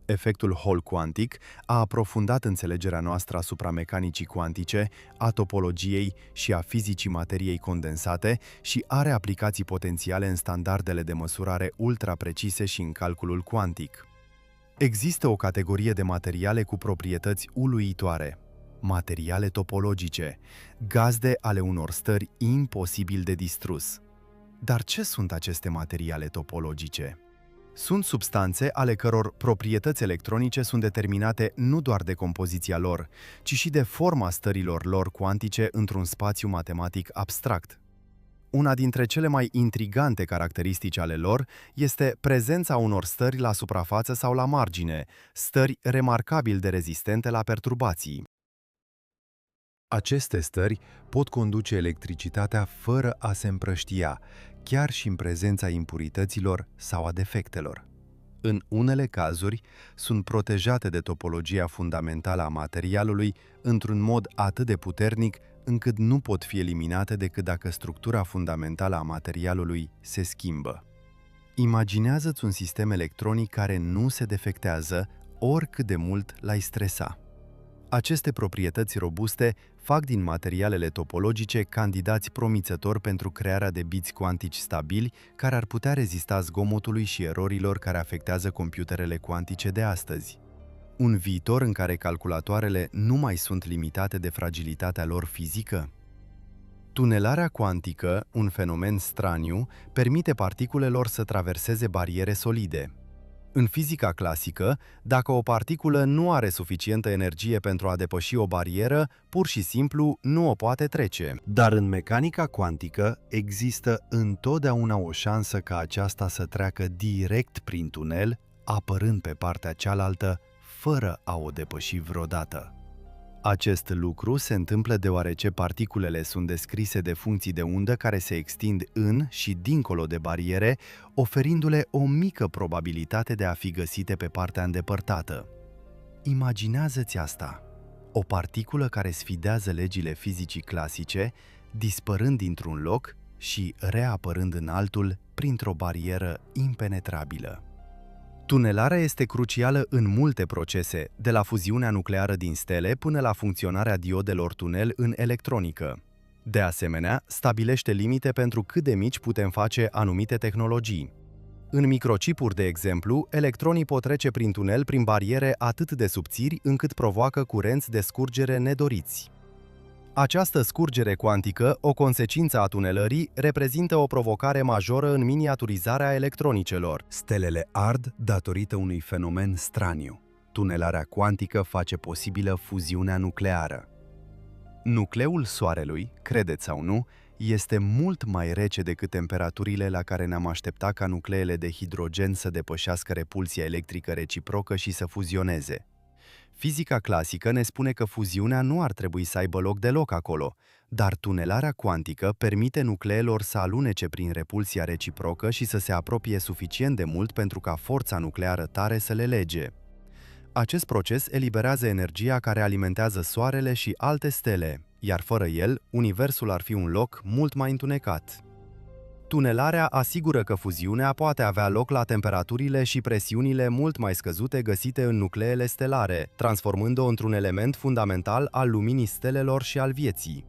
Efectul Hall cuantic a aprofundat înțelegerea noastră asupra mecanicii cuantice, a topologiei și a fizicii materiei condensate și are aplicații potențiale în standardele de măsurare ultra precise și în calculul cuantic. Există o categorie de materiale cu proprietăți uluitoare. Materiale topologice, gazde ale unor stări imposibil de distrus. Dar ce sunt aceste materiale topologice? Sunt substanțe ale căror proprietăți electronice sunt determinate nu doar de compoziția lor, ci și de forma stărilor lor cuantice într-un spațiu matematic abstract. Una dintre cele mai intrigante caracteristici ale lor este prezența unor stări la suprafață sau la margine, stări remarcabil de rezistente la perturbații. Aceste stări pot conduce electricitatea fără a se împrăștia, chiar și în prezența impurităților sau a defectelor. În unele cazuri, sunt protejate de topologia fundamentală a materialului într-un mod atât de puternic încât nu pot fi eliminate decât dacă structura fundamentală a materialului se schimbă. Imaginează-ți un sistem electronic care nu se defectează oricât de mult l-ai stresa. Aceste proprietăți robuste fac din materialele topologice candidați promițători pentru crearea de biți cuantici stabili care ar putea rezista zgomotului și erorilor care afectează computerele cuantice de astăzi. Un viitor în care calculatoarele nu mai sunt limitate de fragilitatea lor fizică? Tunelarea cuantică, un fenomen straniu, permite particulelor să traverseze bariere solide. În fizica clasică, dacă o particulă nu are suficientă energie pentru a depăși o barieră, pur și simplu nu o poate trece. Dar în mecanica cuantică există întotdeauna o șansă ca aceasta să treacă direct prin tunel, apărând pe partea cealaltă, fără a o depăși vreodată. Acest lucru se întâmplă deoarece particulele sunt descrise de funcții de undă care se extind în și dincolo de bariere, oferindu-le o mică probabilitate de a fi găsite pe partea îndepărtată. Imaginează-ți asta: o particulă care sfidează legile fizicii clasice, dispărând dintr-un loc și reapărând în altul printr-o barieră impenetrabilă. Tunelarea este crucială în multe procese, de la fuziunea nucleară din stele până la funcționarea diodelor tunel în electronică. De asemenea, stabilește limite pentru cât de mici putem face anumite tehnologii. În microchipuri, de exemplu, electronii pot trece prin tunel prin bariere atât de subțiri încât provoacă curenți de scurgere nedoriți. Această scurgere cuantică, o consecință a tunelării, reprezintă o provocare majoră în miniaturizarea electronicelor. Stelele ard datorită unui fenomen straniu. Tunelarea cuantică face posibilă fuziunea nucleară. Nucleul Soarelui, credeți sau nu, este mult mai rece decât temperaturile la care ne-am aștepta ca nucleele de hidrogen să depășească repulsia electrică reciprocă și să fuzioneze. Fizica clasică ne spune că fuziunea nu ar trebui să aibă loc deloc acolo, dar tunelarea cuantică permite nucleelor să alunece prin repulsia reciprocă și să se apropie suficient de mult pentru ca forța nucleară tare să le lege. Acest proces eliberează energia care alimentează Soarele și alte stele, iar fără el, Universul ar fi un loc mult mai întunecat. Tunelarea asigură că fuziunea poate avea loc la temperaturile și presiunile mult mai scăzute găsite în nucleele stelare, transformând-o într-un element fundamental al luminii stelelor și al vieții.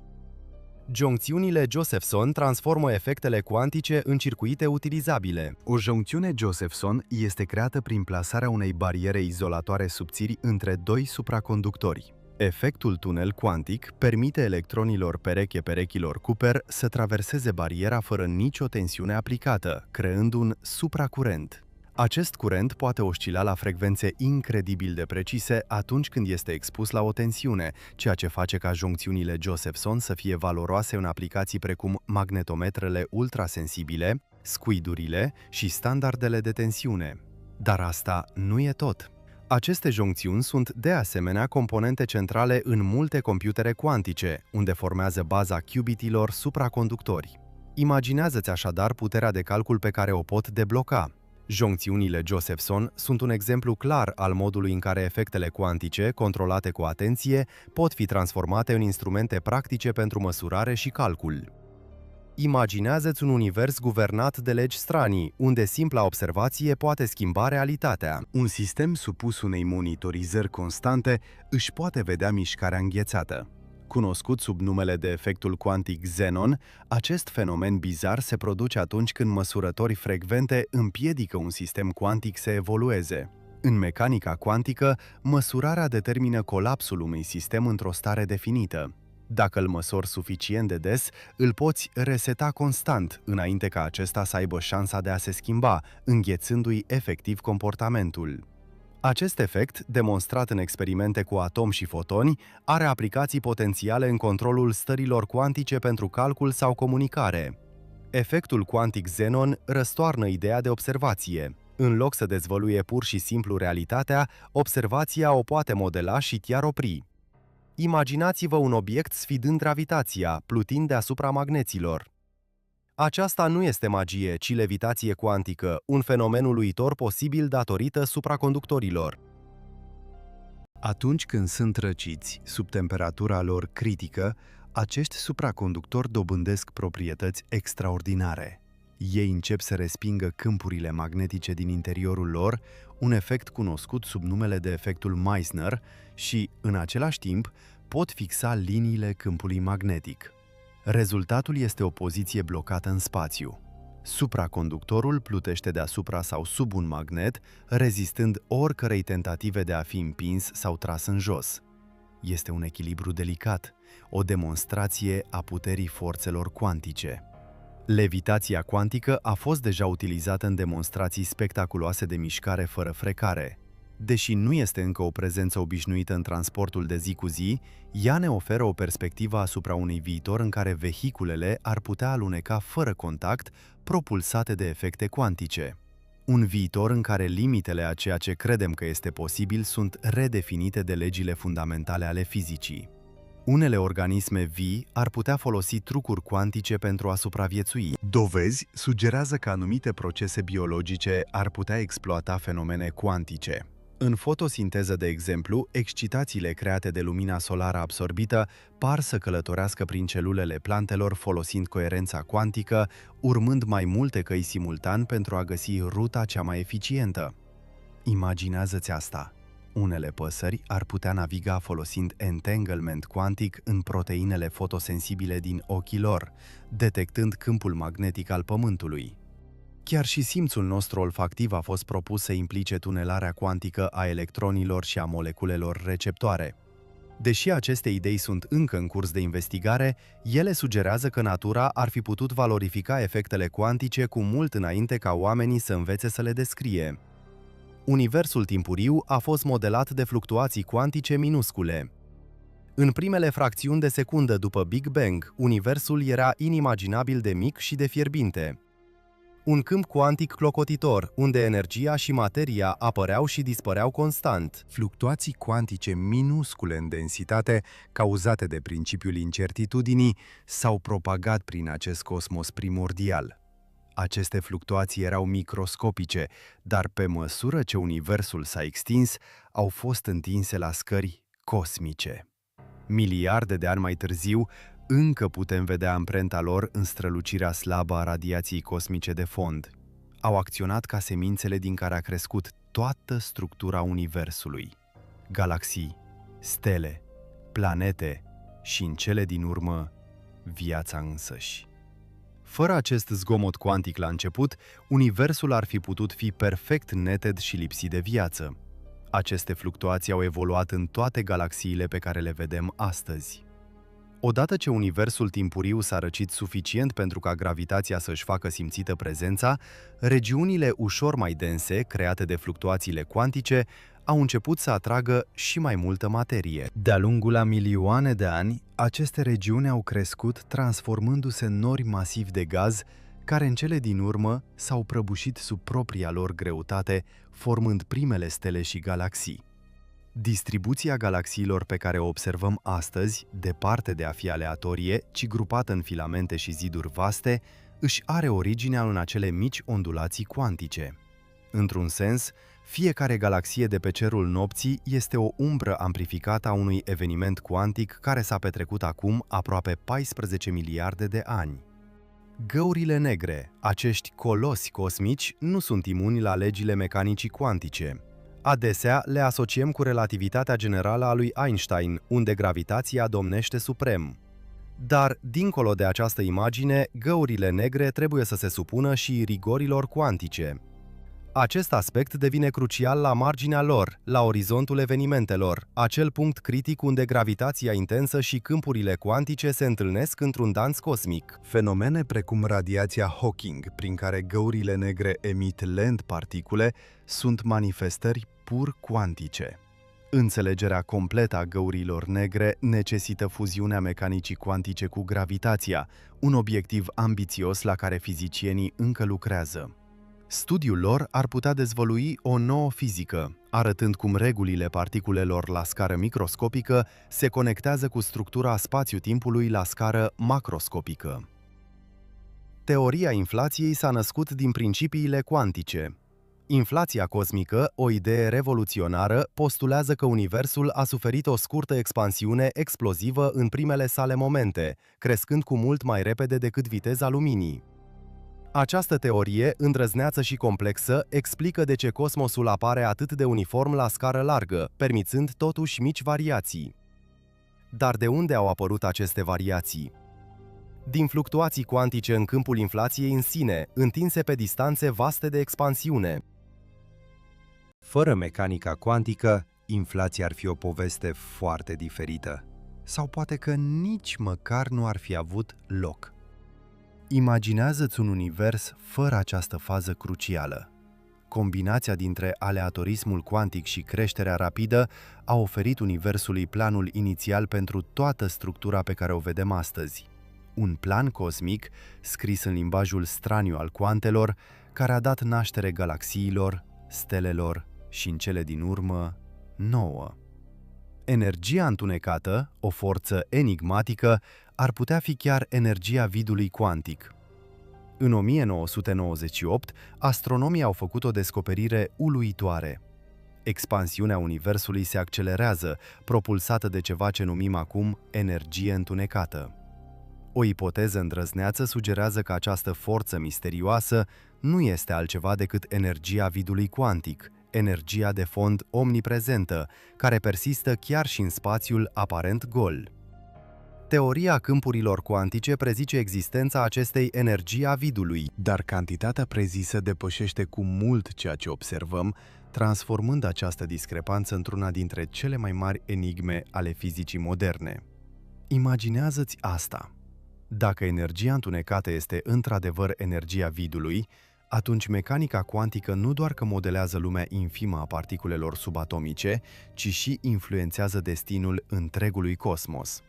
Joncțiunile Josephson transformă efectele cuantice în circuite utilizabile. O joncțiune Josephson este creată prin plasarea unei bariere izolatoare subțiri între doi supraconductori. Efectul tunel cuantic permite electronilor pereche-perechilor Cooper să traverseze bariera fără nicio tensiune aplicată, creând un supracurent. Acest curent poate oscila la frecvențe incredibil de precise atunci când este expus la o tensiune, ceea ce face ca joncțiunile Josephson să fie valoroase în aplicații precum magnetometrele ultrasensibile, squidurile și standardele de tensiune. Dar asta nu e tot. Aceste joncțiuni sunt, de asemenea, componente centrale în multe computere cuantice, unde formează baza qubitelor supraconductori. Imaginează-ți așadar puterea de calcul pe care o pot debloca. Joncțiunile Josephson sunt un exemplu clar al modului în care efectele cuantice, controlate cu atenție, pot fi transformate în instrumente practice pentru măsurare și calcul. Imaginează-ți un univers guvernat de legi stranii, unde simpla observație poate schimba realitatea. Un sistem supus unei monitorizări constante își poate vedea mișcarea înghețată. Cunoscut sub numele de efectul cuantic Zenon, acest fenomen bizar se produce atunci când măsurători frecvente împiedică un sistem cuantic să evolueze. În mecanica cuantică, măsurarea determină colapsul unui sistem într-o stare definită. Dacă îl măsori suficient de des, îl poți reseta constant înainte ca acesta să aibă șansa de a se schimba, înghețându-i efectiv comportamentul. Acest efect, demonstrat în experimente cu atomi și fotoni, are aplicații potențiale în controlul stărilor cuantice pentru calcul sau comunicare. Efectul cuantic Zenon răstoarnă ideea de observație. În loc să dezvăluie pur și simplu realitatea, observația o poate modela și chiar opri. Imaginați-vă un obiect sfidând gravitația, plutind deasupra magneților. Aceasta nu este magie, ci levitație cuantică, un fenomen uluitor posibil datorită supraconductorilor. Atunci când sunt răciți, sub temperatura lor critică, acești supraconductori dobândesc proprietăți extraordinare. Ei încep să respingă câmpurile magnetice din interiorul lor, un efect cunoscut sub numele de efectul Meissner, și, în același timp, pot fixa liniile câmpului magnetic. Rezultatul este o poziție blocată în spațiu. Supraconductorul plutește deasupra sau sub un magnet, rezistând oricărei tentative de a fi împins sau tras în jos. Este un echilibru delicat, o demonstrație a puterii forțelor cuantice. Levitația cuantică a fost deja utilizată în demonstrații spectaculoase de mișcare fără frecare. Deși nu este încă o prezență obișnuită în transportul de zi cu zi, ea ne oferă o perspectivă asupra unui viitor în care vehiculele ar putea aluneca fără contact, propulsate de efecte cuantice. Un viitor în care limitele a ceea ce credem că este posibil sunt redefinite de legile fundamentale ale fizicii. Unele organisme vii ar putea folosi trucuri cuantice pentru a supraviețui. Dovezi sugerează că anumite procese biologice ar putea exploata fenomene cuantice. În fotosinteză, de exemplu, excitațiile create de lumina solară absorbită par să călătorească prin celulele plantelor folosind coerența cuantică, urmând mai multe căi simultan pentru a găsi ruta cea mai eficientă. Imaginează-ți asta! Unele păsări ar putea naviga folosind entanglement cuantic în proteinele fotosensibile din ochii lor, detectând câmpul magnetic al Pământului. Chiar și simțul nostru olfactiv a fost propus să implice tunelarea cuantică a electronilor și a moleculelor receptoare. Deși aceste idei sunt încă în curs de investigare, ele sugerează că natura ar fi putut valorifica efectele cuantice cu mult înainte ca oamenii să învețe să le descrie. Universul timpuriu a fost modelat de fluctuații cuantice minuscule. În primele fracțiuni de secundă după Big Bang, universul era inimaginabil de mic și de fierbinte. Un câmp cuantic clocotitor, unde energia și materia apăreau și dispăreau constant. Fluctuații cuantice minuscule în densitate, cauzate de principiul incertitudinii, s-au propagat prin acest cosmos primordial. Aceste fluctuații erau microscopice, dar pe măsură ce universul s-a extins, au fost întinse la scări cosmice. Miliarde de ani mai târziu, încă putem vedea amprenta lor în strălucirea slabă a radiației cosmice de fond. Au acționat ca semințele din care a crescut toată structura universului. Galaxii, stele, planete și, în cele din urmă, viața însăși. Fără acest zgomot cuantic la început, universul ar fi putut fi perfect neted și lipsit de viață. Aceste fluctuații au evoluat în toate galaxiile pe care le vedem astăzi. Odată ce universul timpuriu s-a răcit suficient pentru ca gravitația să-și facă simțită prezența, regiunile ușor mai dense, create de fluctuațiile cuantice, au început să atragă și mai multă materie. De-a lungul a milioane de ani, aceste regiuni au crescut, transformându-se în nori masivi de gaz, care în cele din urmă s-au prăbușit sub propria lor greutate, formând primele stele și galaxii. Distribuția galaxiilor pe care o observăm astăzi, departe de a fi aleatorie, ci grupată în filamente și ziduri vaste, își are originea în acele mici ondulații cuantice. Într-un sens, fiecare galaxie de pe cerul nopții este o umbră amplificată a unui eveniment cuantic care s-a petrecut acum aproape 14 miliarde de ani. Găurile negre, acești colosi cosmici, nu sunt imuni la legile mecanicii cuantice. Adesea le asociem cu relativitatea generală a lui Einstein, unde gravitația domnește suprem. Dar, dincolo de această imagine, găurile negre trebuie să se supună și rigorilor cuantice. Acest aspect devine crucial la marginea lor, la orizontul evenimentelor, acel punct critic unde gravitația intensă și câmpurile cuantice se întâlnesc într-un dans cosmic. Fenomene precum radiația Hawking, prin care găurile negre emit lent particule, sunt manifestări pur cuantice. Înțelegerea completă a găurilor negre necesită fuziunea mecanicii cuantice cu gravitația, un obiectiv ambițios la care fizicienii încă lucrează. Studiul lor ar putea dezvălui o nouă fizică, arătând cum regulile particulelor la scară microscopică se conectează cu structura spațiu-timpului la scară macroscopică. Teoria inflației s-a născut din principiile cuantice. Inflația cosmică, o idee revoluționară, postulează că Universul a suferit o scurtă expansiune explozivă în primele sale momente, crescând cu mult mai repede decât viteza luminii. Această teorie, îndrăzneață și complexă, explică de ce cosmosul apare atât de uniform la scară largă, permițând totuși mici variații. Dar de unde au apărut aceste variații? Din fluctuații cuantice în câmpul inflației în sine, întinse pe distanțe vaste de expansiune. Fără mecanica cuantică, inflația ar fi o poveste foarte diferită. Sau poate că nici măcar nu ar fi avut loc. Imaginează-ți un univers fără această fază crucială. Combinația dintre aleatorismul cuantic și creșterea rapidă a oferit universului planul inițial pentru toată structura pe care o vedem astăzi. Un plan cosmic scris în limbajul straniu al cuantelor, care a dat naștere galaxiilor, stelelor și, în cele din urmă, nouă. Energia întunecată, o forță enigmatică, ar putea fi chiar energia vidului cuantic. În 1998, astronomii au făcut o descoperire uluitoare. Expansiunea Universului se accelerează, propulsată de ceva ce numim acum energie întunecată. O ipoteză îndrăzneață sugerează că această forță misterioasă nu este altceva decât energia vidului cuantic, energia de fond omniprezentă, care persistă chiar și în spațiul aparent gol. Teoria câmpurilor cuantice prezice existența acestei energii a vidului, dar cantitatea prezisă depășește cu mult ceea ce observăm, transformând această discrepanță într-una dintre cele mai mari enigme ale fizicii moderne. Imaginează-ți asta. Dacă energia întunecată este într-adevăr energia vidului, atunci mecanica cuantică nu doar că modelează lumea infimă a particulelor subatomice, ci și influențează destinul întregului cosmos.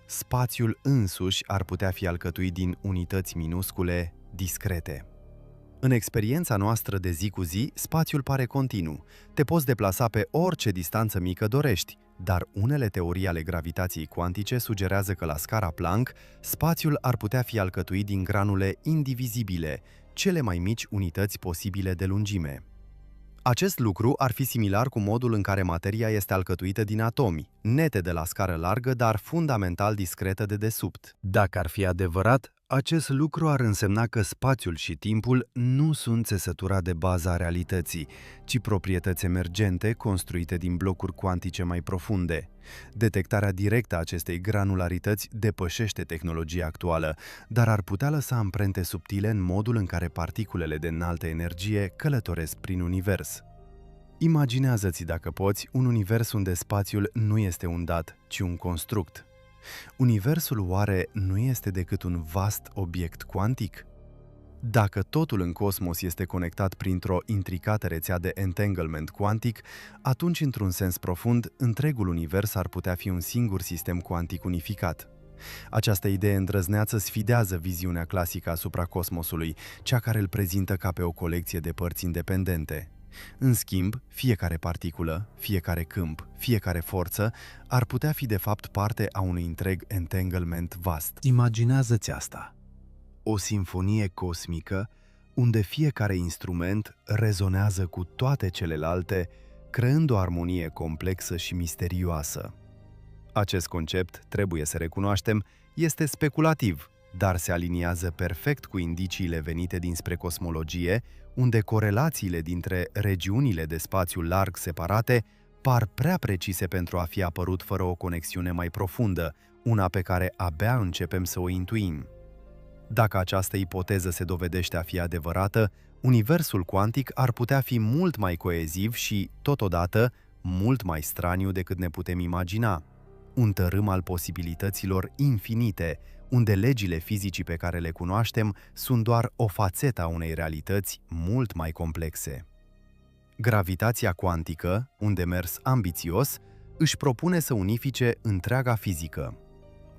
Spațiul însuși ar putea fi alcătuit din unități minuscule, discrete. În experiența noastră de zi cu zi, spațiul pare continuu. Te poți deplasa pe orice distanță mică dorești, dar unele teorii ale gravitației cuantice sugerează că la scara Planck, spațiul ar putea fi alcătuit din granule indivizibile, cele mai mici unități posibile de lungime. Acest lucru ar fi similar cu modul în care materia este alcătuită din atomi, nete de la scară largă, dar fundamental discretă de desubt. Dacă ar fi adevărat, acest lucru ar însemna că spațiul și timpul nu sunt țesătura de bază a realității, ci proprietăți emergente construite din blocuri cuantice mai profunde. Detectarea directă a acestei granularități depășește tehnologia actuală, dar ar putea lăsa amprente subtile în modul în care particulele de înaltă energie călătoresc prin univers. Imaginează-ți, dacă poți, un univers unde spațiul nu este un dat, ci un construct. Universul oare nu este decât un vast obiect cuantic? Dacă totul în cosmos este conectat printr-o intricată rețea de entanglement cuantic, atunci, într-un sens profund, întregul univers ar putea fi un singur sistem cuantic unificat. Această idee îndrăzneață sfidează viziunea clasică asupra cosmosului, cea care îl prezintă ca pe o colecție de părți independente. În schimb, fiecare particulă, fiecare câmp, fiecare forță ar putea fi de fapt parte a unui întreg entanglement vast. Imaginează-ți asta. O simfonie cosmică unde fiecare instrument rezonează cu toate celelalte, creând o armonie complexă și misterioasă. Acest concept, trebuie să recunoaștem, este speculativ, dar se aliniază perfect cu indiciile venite dinspre cosmologie, unde corelațiile dintre regiunile de spațiu larg separate par prea precise pentru a fi apărut fără o conexiune mai profundă, una pe care abia începem să o intuim. Dacă această ipoteză se dovedește a fi adevărată, universul cuantic ar putea fi mult mai coeziv și, totodată, mult mai straniu decât ne putem imagina. Un tărâm al posibilităților infinite, unde legile fizicii pe care le cunoaștem sunt doar o fațetă a unei realități mult mai complexe. Gravitația cuantică, un demers ambițios, își propune să unifice întreaga fizică.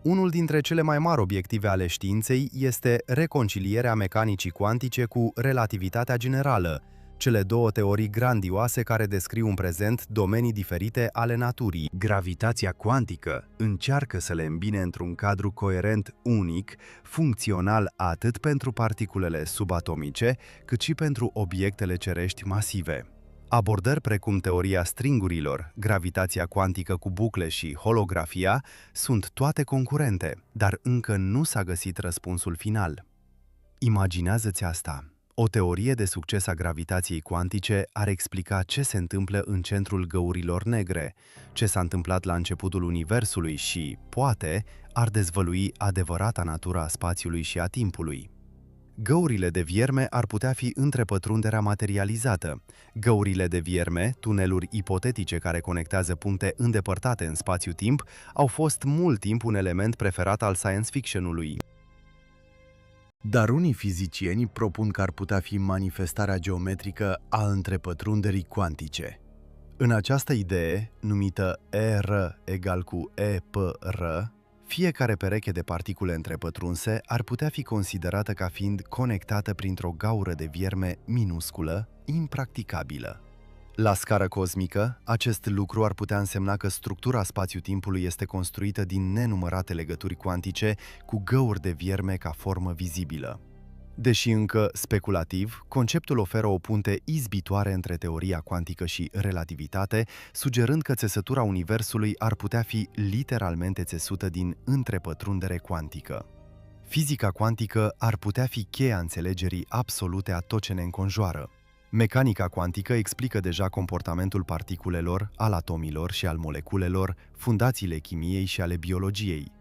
Unul dintre cele mai mari obiective ale științei este reconcilierea mecanicii cuantice cu relativitatea generală, cele două teorii grandioase care descriu în prezent domenii diferite ale naturii. Gravitația cuantică încearcă să le îmbine într-un cadru coerent, unic, funcțional atât pentru particulele subatomice, cât și pentru obiectele cerești masive. Abordări precum teoria stringurilor, gravitația cuantică cu bucle și holografia sunt toate concurente, dar încă nu s-a găsit răspunsul final. Imaginează-ți asta. O teorie de succes a gravitației cuantice ar explica ce se întâmplă în centrul găurilor negre, ce s-a întâmplat la începutul Universului și, poate, ar dezvălui adevărata natura a spațiului și a timpului. Găurile de vierme ar putea fi întrepătrunderea materializată. Găurile de vierme, tuneluri ipotetice care conectează puncte îndepărtate în spațiu-timp, au fost mult timp un element preferat al science fiction-ului. Dar unii fizicieni propun că ar putea fi manifestarea geometrică a întrepătrunderii cuantice. În această idee, numită ER egal cu EPR, fiecare pereche de particule întrepătrunse ar putea fi considerată ca fiind conectată printr-o gaură de vierme minusculă, impracticabilă. La scară cosmică, acest lucru ar putea însemna că structura spațiu-timpului este construită din nenumărate legături cuantice cu găuri de vierme ca formă vizibilă. Deși încă speculativ, conceptul oferă o punte izbitoare între teoria cuantică și relativitate, sugerând că țesătura Universului ar putea fi literalmente țesută din întrepătrundere cuantică. Fizica cuantică ar putea fi cheia înțelegerii absolute a tot ce ne înconjoară. Mecanica cuantică explică deja comportamentul particulelor, al atomilor și al moleculelor, fundațiile chimiei și ale biologiei.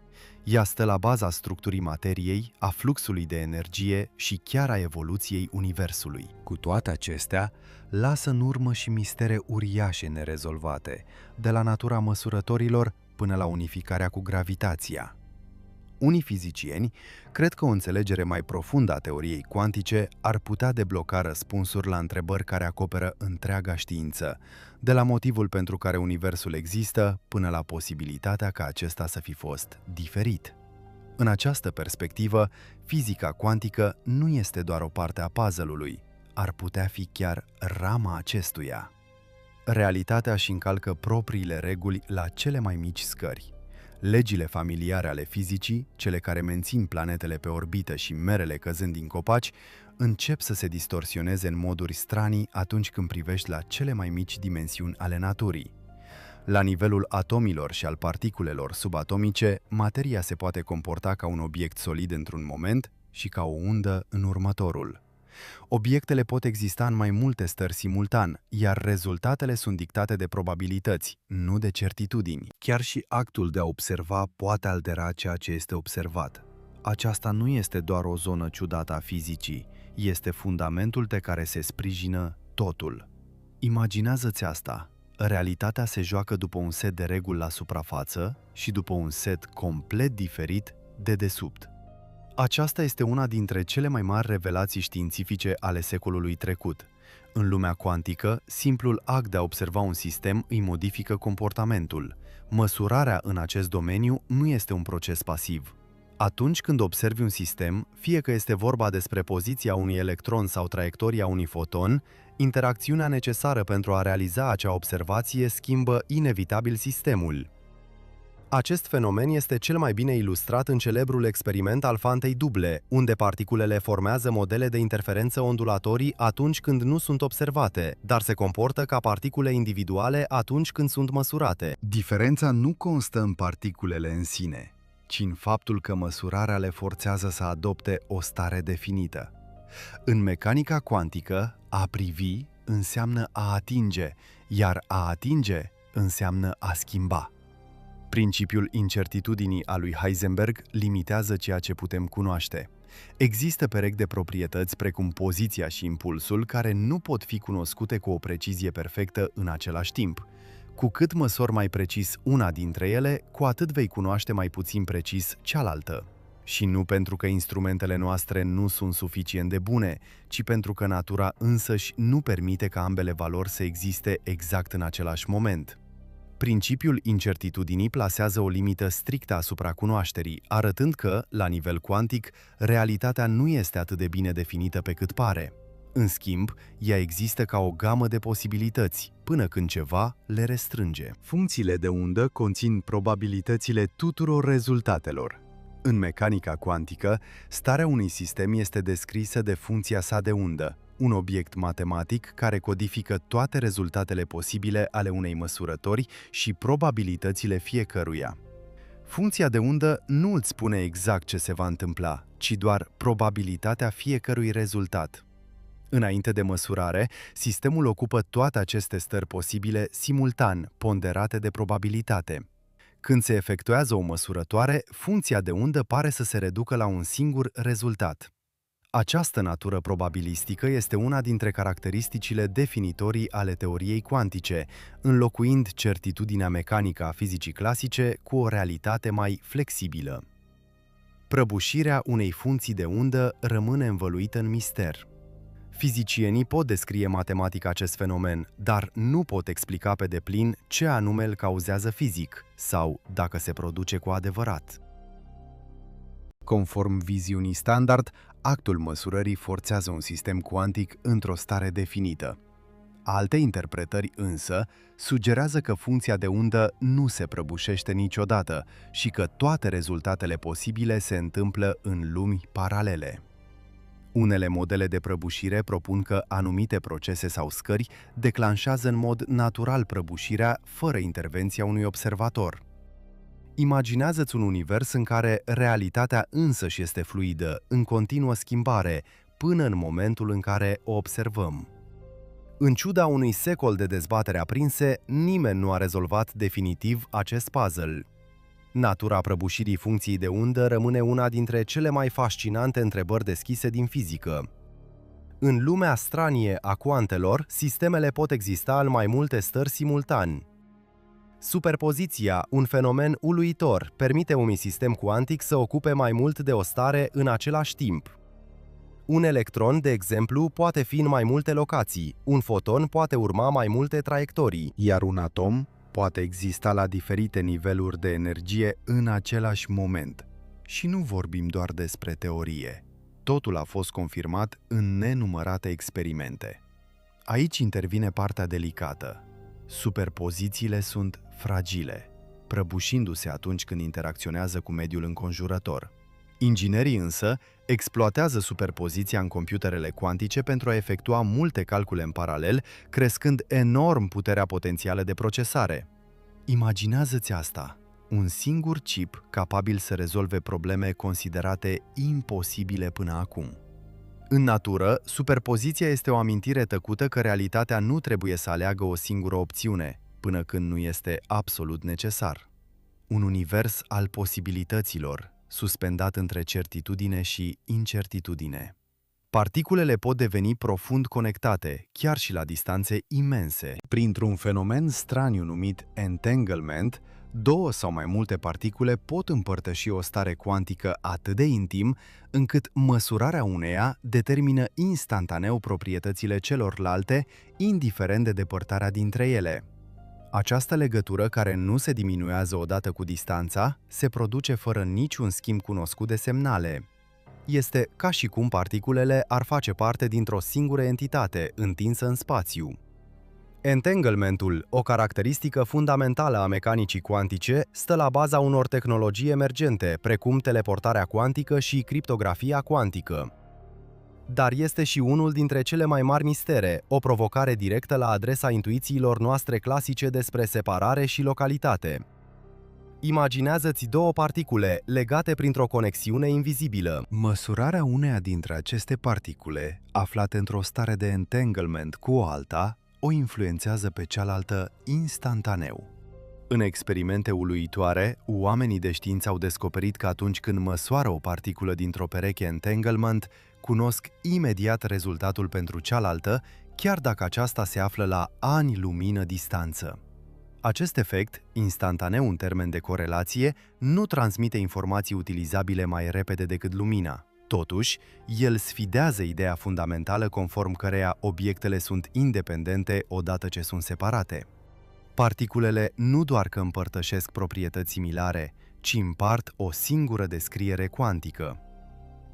Ea stă la baza structurii materiei, a fluxului de energie și chiar a evoluției Universului. Cu toate acestea, lasă în urmă și mistere uriașe nerezolvate, de la natura măsurătorilor până la unificarea cu gravitația. Unii fizicieni cred că o înțelegere mai profundă a teoriei cuantice ar putea debloca răspunsuri la întrebări care acoperă întreaga știință, de la motivul pentru care Universul există până la posibilitatea ca acesta să fi fost diferit. În această perspectivă, fizica cuantică nu este doar o parte a puzzle-ului, ar putea fi chiar rama acestuia. Realitatea își încalcă propriile reguli la cele mai mici scări. Legile familiare ale fizicii, cele care mențin planetele pe orbită și merele căzând din copaci, încep să se distorsioneze în moduri stranii atunci când privești la cele mai mici dimensiuni ale naturii. La nivelul atomilor și al particulelor subatomice, materia se poate comporta ca un obiect solid într-un moment și ca o undă în următorul. Obiectele pot exista în mai multe stări simultan, iar rezultatele sunt dictate de probabilități, nu de certitudini. Chiar și actul de a observa poate altera ceea ce este observat. Aceasta nu este doar o zonă ciudată a fizicii, este fundamentul de care se sprijină totul. Imaginează-ți asta. Realitatea se joacă după un set de reguli la suprafață și după un set complet diferit de desubt. Aceasta este una dintre cele mai mari revelații științifice ale secolului trecut. În lumea cuantică, simplul act de a observa un sistem îi modifică comportamentul. Măsurarea în acest domeniu nu este un proces pasiv. Atunci când observi un sistem, fie că este vorba despre poziția unui electron sau traiectoria unui foton, interacțiunea necesară pentru a realiza acea observație schimbă inevitabil sistemul. Acest fenomen este cel mai bine ilustrat în celebrul experiment al fantei duble, unde particulele formează modele de interferență ondulatorii atunci când nu sunt observate, dar se comportă ca particule individuale atunci când sunt măsurate. Diferența nu constă în particulele în sine, ci în faptul că măsurarea le forțează să adopte o stare definită. În mecanica cuantică, a privi înseamnă a atinge, iar a atinge înseamnă a schimba. Principiul incertitudinii a lui Heisenberg limitează ceea ce putem cunoaște. Există perechi de proprietăți precum poziția și impulsul care nu pot fi cunoscute cu o precizie perfectă în același timp. Cu cât măsori mai precis una dintre ele, cu atât vei cunoaște mai puțin precis cealaltă. Și nu pentru că instrumentele noastre nu sunt suficient de bune, ci pentru că natura însăși nu permite ca ambele valori să existe exact în același moment. Principiul incertitudinii plasează o limită strictă asupra cunoașterii, arătând că, la nivel cuantic, realitatea nu este atât de bine definită pe cât pare. În schimb, ea există ca o gamă de posibilități, până când ceva le restrânge. Funcțiile de undă conțin probabilitățile tuturor rezultatelor. În mecanica cuantică, starea unui sistem este descrisă de funcția sa de undă, un obiect matematic care codifică toate rezultatele posibile ale unei măsurători și probabilitățile fiecăruia. Funcția de undă nu îți spune exact ce se va întâmpla, ci doar probabilitatea fiecărui rezultat. Înainte de măsurare, sistemul ocupă toate aceste stări posibile simultan, ponderate de probabilitate. Când se efectuează o măsurătoare, funcția de undă pare să se reducă la un singur rezultat. Această natură probabilistică este una dintre caracteristicile definitorii ale teoriei cuantice, înlocuind certitudinea mecanică a fizicii clasice cu o realitate mai flexibilă. Prăbușirea unei funcții de undă rămâne învăluită în mister. Fizicienii pot descrie matematic acest fenomen, dar nu pot explica pe deplin ce anume îl cauzează fizic sau dacă se produce cu adevărat. Conform viziunii standard, actul măsurării forțează un sistem cuantic într-o stare definită. Alte interpretări însă sugerează că funcția de undă nu se prăbușește niciodată și că toate rezultatele posibile se întâmplă în lumi paralele. Unele modele de prăbușire propun că anumite procese sau scări declanșează în mod natural prăbușirea fără intervenția unui observator. Imaginează-ți un univers în care realitatea însăși este fluidă, în continuă schimbare, până în momentul în care o observăm. În ciuda unui secol de dezbatere aprinse, nimeni nu a rezolvat definitiv acest puzzle. Natura prăbușirii funcției de undă rămâne una dintre cele mai fascinante întrebări deschise din fizică. În lumea stranie a cuantelor, sistemele pot exista în mai multe stări simultan. Superpoziția, un fenomen uluitor, permite unui sistem cuantic să ocupe mai mult de o stare în același timp. Un electron, de exemplu, poate fi în mai multe locații, un foton poate urma mai multe traiectorii, iar un atom poate exista la diferite niveluri de energie în același moment. Și nu vorbim doar despre teorie. Totul a fost confirmat în nenumărate experimente. Aici intervine partea delicată. Superpozițiile sunt fragile, prăbușindu-se atunci când interacționează cu mediul înconjurător. Inginerii însă exploatează superpoziția în computerele cuantice pentru a efectua multe calcule în paralel, crescând enorm puterea potențială de procesare. Imaginează-ți asta, un singur chip capabil să rezolve probleme considerate imposibile până acum. În natură, superpoziția este o amintire tăcută că realitatea nu trebuie să aleagă o singură opțiune, până când nu este absolut necesar. Un univers al posibilităților, suspendat între certitudine și incertitudine. Particulele pot deveni profund conectate, chiar și la distanțe imense. Printr-un fenomen straniu numit entanglement, două sau mai multe particule pot împărtăși o stare cuantică atât de intim, încât măsurarea uneia determină instantaneu proprietățile celorlalte, indiferent de depărtarea dintre ele. Această legătură, care nu se diminuează odată cu distanța, se produce fără niciun schimb cunoscut de semnale. Este ca și cum particulele ar face parte dintr-o singură entitate, întinsă în spațiu. Entanglementul, o caracteristică fundamentală a mecanicii cuantice, stă la baza unor tehnologii emergente, precum teleportarea cuantică și criptografia cuantică. Dar este și unul dintre cele mai mari mistere, o provocare directă la adresa intuițiilor noastre clasice despre separare și localitate. Imaginează-ți două particule legate printr-o conexiune invizibilă. Măsurarea uneia dintre aceste particule, aflate într-o stare de entanglement cu o alta, o influențează pe cealaltă instantaneu. În experimente uluitoare, oamenii de știință au descoperit că atunci când măsoară o particulă dintr-o pereche entanglement, cunosc imediat rezultatul pentru cealaltă, chiar dacă aceasta se află la ani lumină distanță. Acest efect, instantaneu în termen de corelație, nu transmite informații utilizabile mai repede decât lumina. Totuși, el sfidează ideea fundamentală conform căreia obiectele sunt independente odată ce sunt separate. Particulele nu doar că împărtășesc proprietăți similare, ci împart o singură descriere cuantică.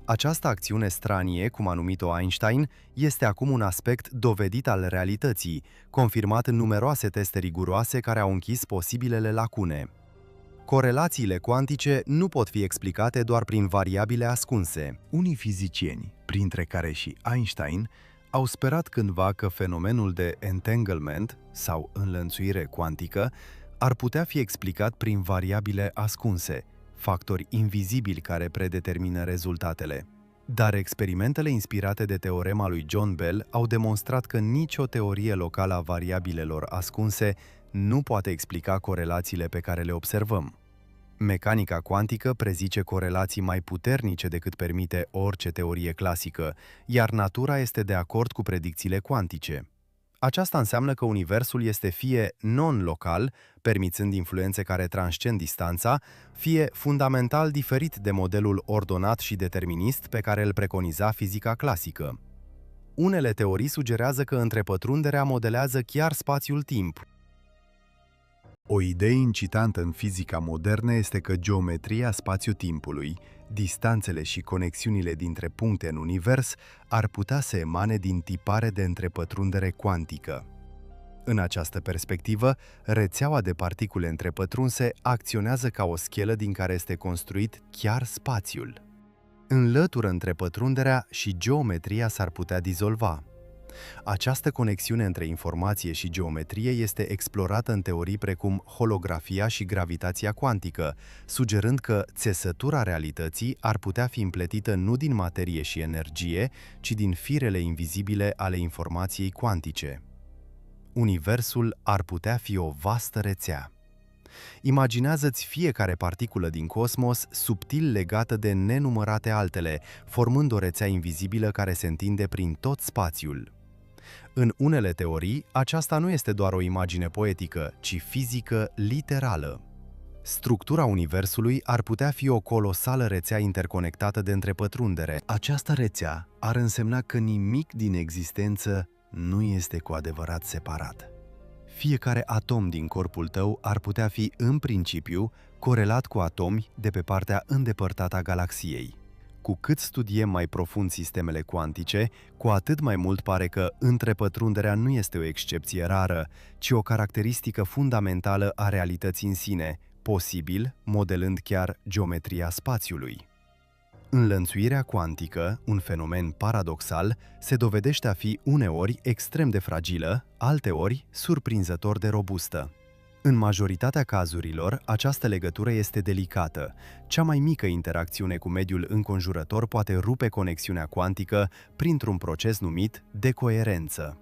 Această acțiune stranie, cum a numit-o Einstein, este acum un aspect dovedit al realității, confirmat în numeroase teste riguroase care au închis posibilele lacune. Corelațiile cuantice nu pot fi explicate doar prin variabile ascunse. Unii fizicieni, printre care și Einstein, au sperat cândva că fenomenul de entanglement sau înlănțuire cuantică ar putea fi explicat prin variabile ascunse, factori invizibili care predetermină rezultatele. Dar experimentele inspirate de teorema lui John Bell au demonstrat că nicio teorie locală a variabilelor ascunse nu poate explica corelațiile pe care le observăm. Mecanica cuantică prezice corelații mai puternice decât permite orice teorie clasică, iar natura este de acord cu predicțiile cuantice. Aceasta înseamnă că universul este fie non-local, permițând influențe care transcend distanța, fie fundamental diferit de modelul ordonat și determinist pe care îl preconiza fizica clasică. Unele teorii sugerează că întrepătrunderea modelează chiar spațiul-timp. O idee incitantă în fizica modernă este că geometria spațiu-timpului, distanțele și conexiunile dintre puncte în univers ar putea să emane din tipare de întrepătrundere cuantică. În această perspectivă, rețeaua de particule întrepătrunse acționează ca o schelă din care este construit chiar spațiul. Înlătură întrepătrunderea și geometria s-ar putea dizolva. Această conexiune între informație și geometrie este explorată în teorii precum holografia și gravitația cuantică, sugerând că țesătura realității ar putea fi împletită nu din materie și energie, ci din firele invizibile ale informației cuantice. Universul ar putea fi o vastă rețea. Imaginează-ți fiecare particulă din cosmos subtil legată de nenumărate altele, formând o rețea invizibilă care se întinde prin tot spațiul. În unele teorii, aceasta nu este doar o imagine poetică, ci fizică literală. Structura Universului ar putea fi o colosală rețea interconectată de întrepătrundere. Această rețea ar însemna că nimic din existență nu este cu adevărat separat. Fiecare atom din corpul tău ar putea fi, în principiu, corelat cu atomi de pe partea îndepărtată a galaxiei. Cu cât studiem mai profund sistemele cuantice, cu atât mai mult pare că întrepătrunderea nu este o excepție rară, ci o caracteristică fundamentală a realității în sine, posibil modelând chiar geometria spațiului. Înlănțuirea cuantică, un fenomen paradoxal, se dovedește a fi uneori extrem de fragilă, alteori surprinzător de robustă. În majoritatea cazurilor, această legătură este delicată. Cea mai mică interacțiune cu mediul înconjurător poate rupe conexiunea cuantică printr-un proces numit decoerență.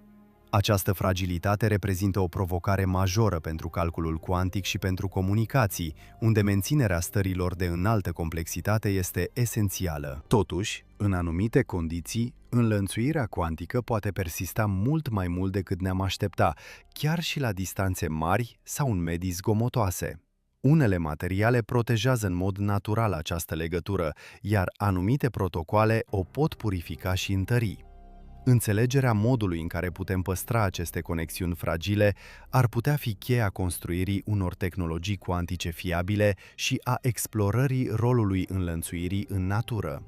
Această fragilitate reprezintă o provocare majoră pentru calculul cuantic și pentru comunicații, unde menținerea stărilor de înaltă complexitate este esențială. Totuși, în anumite condiții, înlănțuirea cuantică poate persista mult mai mult decât ne-am aștepta, chiar și la distanțe mari sau în medii zgomotoase. Unele materiale protejează în mod natural această legătură, iar anumite protocoale o pot purifica și întări. Înțelegerea modului în care putem păstra aceste conexiuni fragile ar putea fi cheia construirii unor tehnologii cuantice fiabile și a explorării rolului înlănțuirii în natură.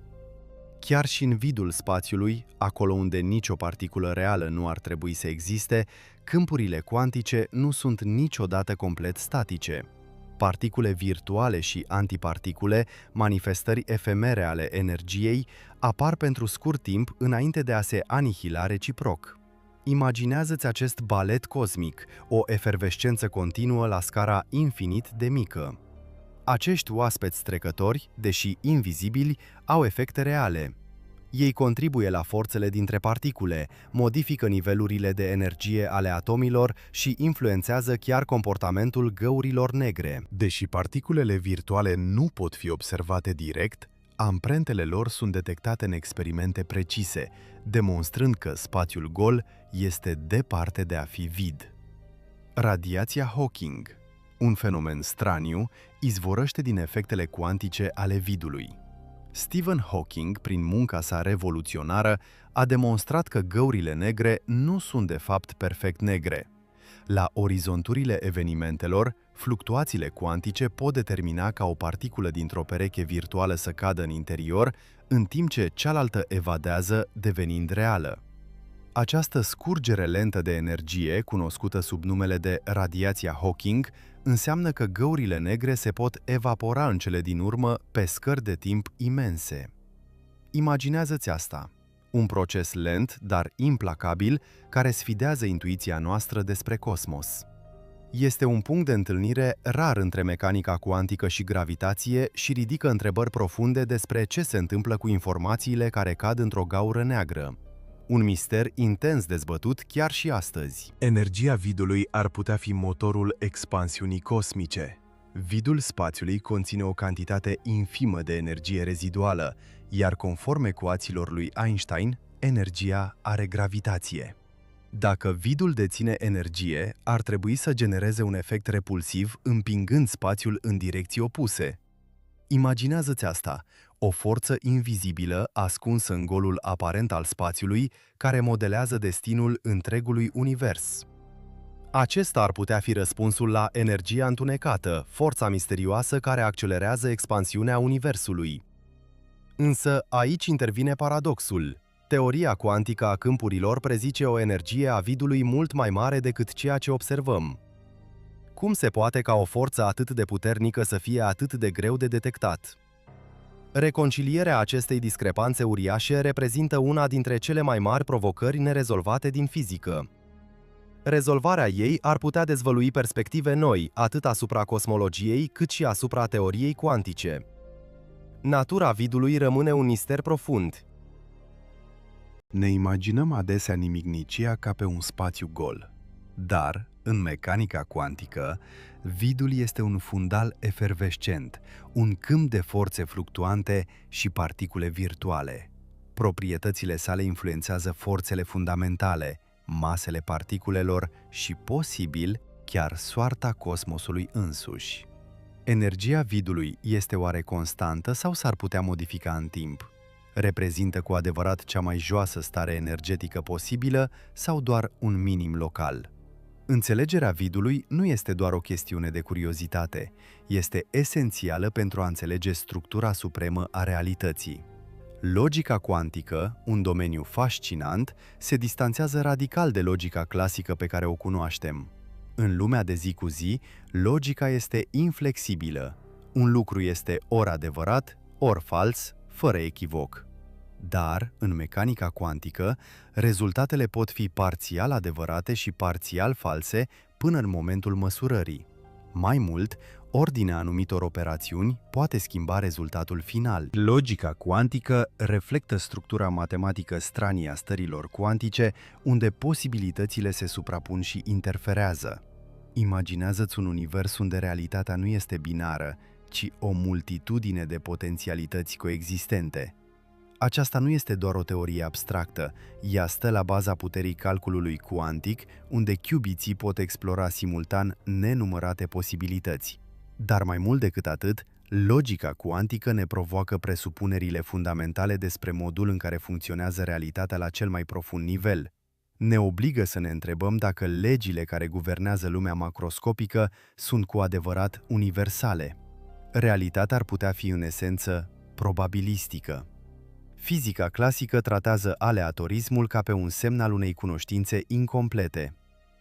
Chiar și în vidul spațiului, acolo unde nicio particulă reală nu ar trebui să existe, câmpurile cuantice nu sunt niciodată complet statice. Particule virtuale și antiparticule, manifestări efemere ale energiei, apar pentru scurt timp înainte de a se anihila reciproc. Imaginează-ți acest balet cosmic, o efervescență continuă la scara infinit de mică. Acești oaspeți trecători, deși invizibili, au efecte reale. Ei contribuie la forțele dintre particule, modifică nivelurile de energie ale atomilor și influențează chiar comportamentul găurilor negre. Deși particulele virtuale nu pot fi observate direct, amprentele lor sunt detectate în experimente precise, demonstrând că spațiul gol este departe de a fi vid. Radiația Hawking, un fenomen straniu, izvorăște din efectele cuantice ale vidului. Stephen Hawking, prin munca sa revoluționară, a demonstrat că găurile negre nu sunt de fapt perfect negre. La orizonturile evenimentelor, fluctuațiile cuantice pot determina ca o particulă dintr-o pereche virtuală să cadă în interior, în timp ce cealaltă evadează, devenind reală. Această scurgere lentă de energie, cunoscută sub numele de radiația Hawking, înseamnă că găurile negre se pot evapora în cele din urmă pe scări de timp imense. Imaginează-ți asta. Un proces lent, dar implacabil, care sfidează intuiția noastră despre cosmos. Este un punct de întâlnire rar între mecanica cuantică și gravitație și ridică întrebări profunde despre ce se întâmplă cu informațiile care cad într-o gaură neagră. Un mister intens dezbătut chiar și astăzi. Energia vidului ar putea fi motorul expansiunii cosmice. Vidul spațiului conține o cantitate infimă de energie reziduală, iar conform ecuațiilor lui Einstein, energia are gravitație. Dacă vidul deține energie, ar trebui să genereze un efect repulsiv împingând spațiul în direcții opuse. Imaginează-ți asta, o forță invizibilă ascunsă în golul aparent al spațiului care modelează destinul întregului univers. Acesta ar putea fi răspunsul la energia întunecată, forța misterioasă care accelerează expansiunea universului. Însă aici intervine paradoxul. Teoria cuantică a câmpurilor prezice o energie a vidului mult mai mare decât ceea ce observăm. Cum se poate ca o forță atât de puternică să fie atât de greu de detectat? Reconcilierea acestei discrepanțe uriașe reprezintă una dintre cele mai mari provocări nerezolvate din fizică. Rezolvarea ei ar putea dezvălui perspective noi, atât asupra cosmologiei, cât și asupra teoriei cuantice. Natura vidului rămâne un mister profund. Ne imaginăm adesea nimicnicia ca pe un spațiu gol. Dar, în mecanica cuantică, vidul este un fundal efervescent, un câmp de forțe fluctuante și particule virtuale. Proprietățile sale influențează forțele fundamentale, masele particulelor și, posibil, chiar soarta cosmosului însuși. Energia vidului este oare constantă sau s-ar putea modifica în timp? Reprezintă cu adevărat cea mai joasă stare energetică posibilă sau doar un minim local? Înțelegerea vidului nu este doar o chestiune de curiozitate, este esențială pentru a înțelege structura supremă a realității. Logica cuantică, un domeniu fascinant, se distanțează radical de logica clasică pe care o cunoaștem. În lumea de zi cu zi, logica este inflexibilă. Un lucru este ori adevărat, ori fals, fără echivoc. Dar, în mecanica cuantică, rezultatele pot fi parțial adevărate și parțial false până în momentul măsurării. Mai mult, ordinea anumitor operațiuni poate schimba rezultatul final. Logica cuantică reflectă structura matematică stranie a stărilor cuantice, unde posibilitățile se suprapun și interferează. Imaginează-ți un univers unde realitatea nu este binară, ci o multitudine de potențialități coexistente. Aceasta nu este doar o teorie abstractă, ea stă la baza puterii calculului cuantic, unde qubitsii pot explora simultan nenumărate posibilități. Dar mai mult decât atât, logica cuantică ne provoacă presupunerile fundamentale despre modul în care funcționează realitatea la cel mai profund nivel. Ne obligă să ne întrebăm dacă legile care guvernează lumea macroscopică sunt cu adevărat universale. Realitatea ar putea fi în esență probabilistică. Fizica clasică tratează aleatorismul ca pe un semn al unei cunoștințe incomplete.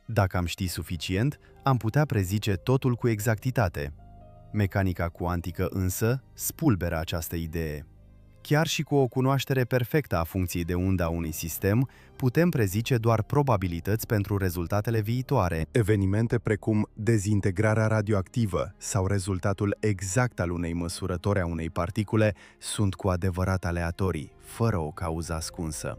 Dacă am ști suficient, am putea prezice totul cu exactitate. Mecanica cuantică însă spulberă această idee. Chiar și cu o cunoaștere perfectă a funcției de undă a unui sistem, putem prezice doar probabilități pentru rezultatele viitoare. Evenimente precum dezintegrarea radioactivă sau rezultatul exact al unei măsurători a unei particule sunt cu adevărat aleatorii, fără o cauză ascunsă.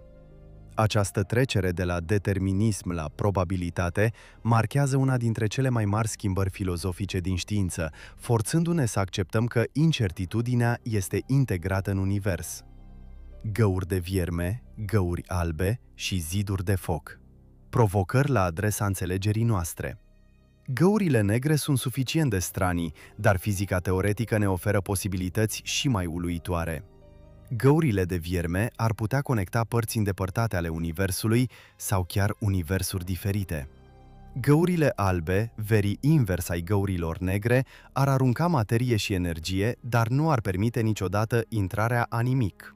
Această trecere de la determinism la probabilitate marchează una dintre cele mai mari schimbări filozofice din știință, forțându-ne să acceptăm că incertitudinea este integrată în univers. Găuri de vierme, găuri albe și ziduri de foc. Provocări la adresa înțelegerii noastre. Găurile negre sunt suficient de stranii, dar fizica teoretică ne oferă posibilități și mai uluitoare. Găurile de vierme ar putea conecta părți îndepărtate ale universului sau chiar universuri diferite. Găurile albe, verii invers ai găurilor negre, ar arunca materie și energie, dar nu ar permite niciodată intrarea a nimic.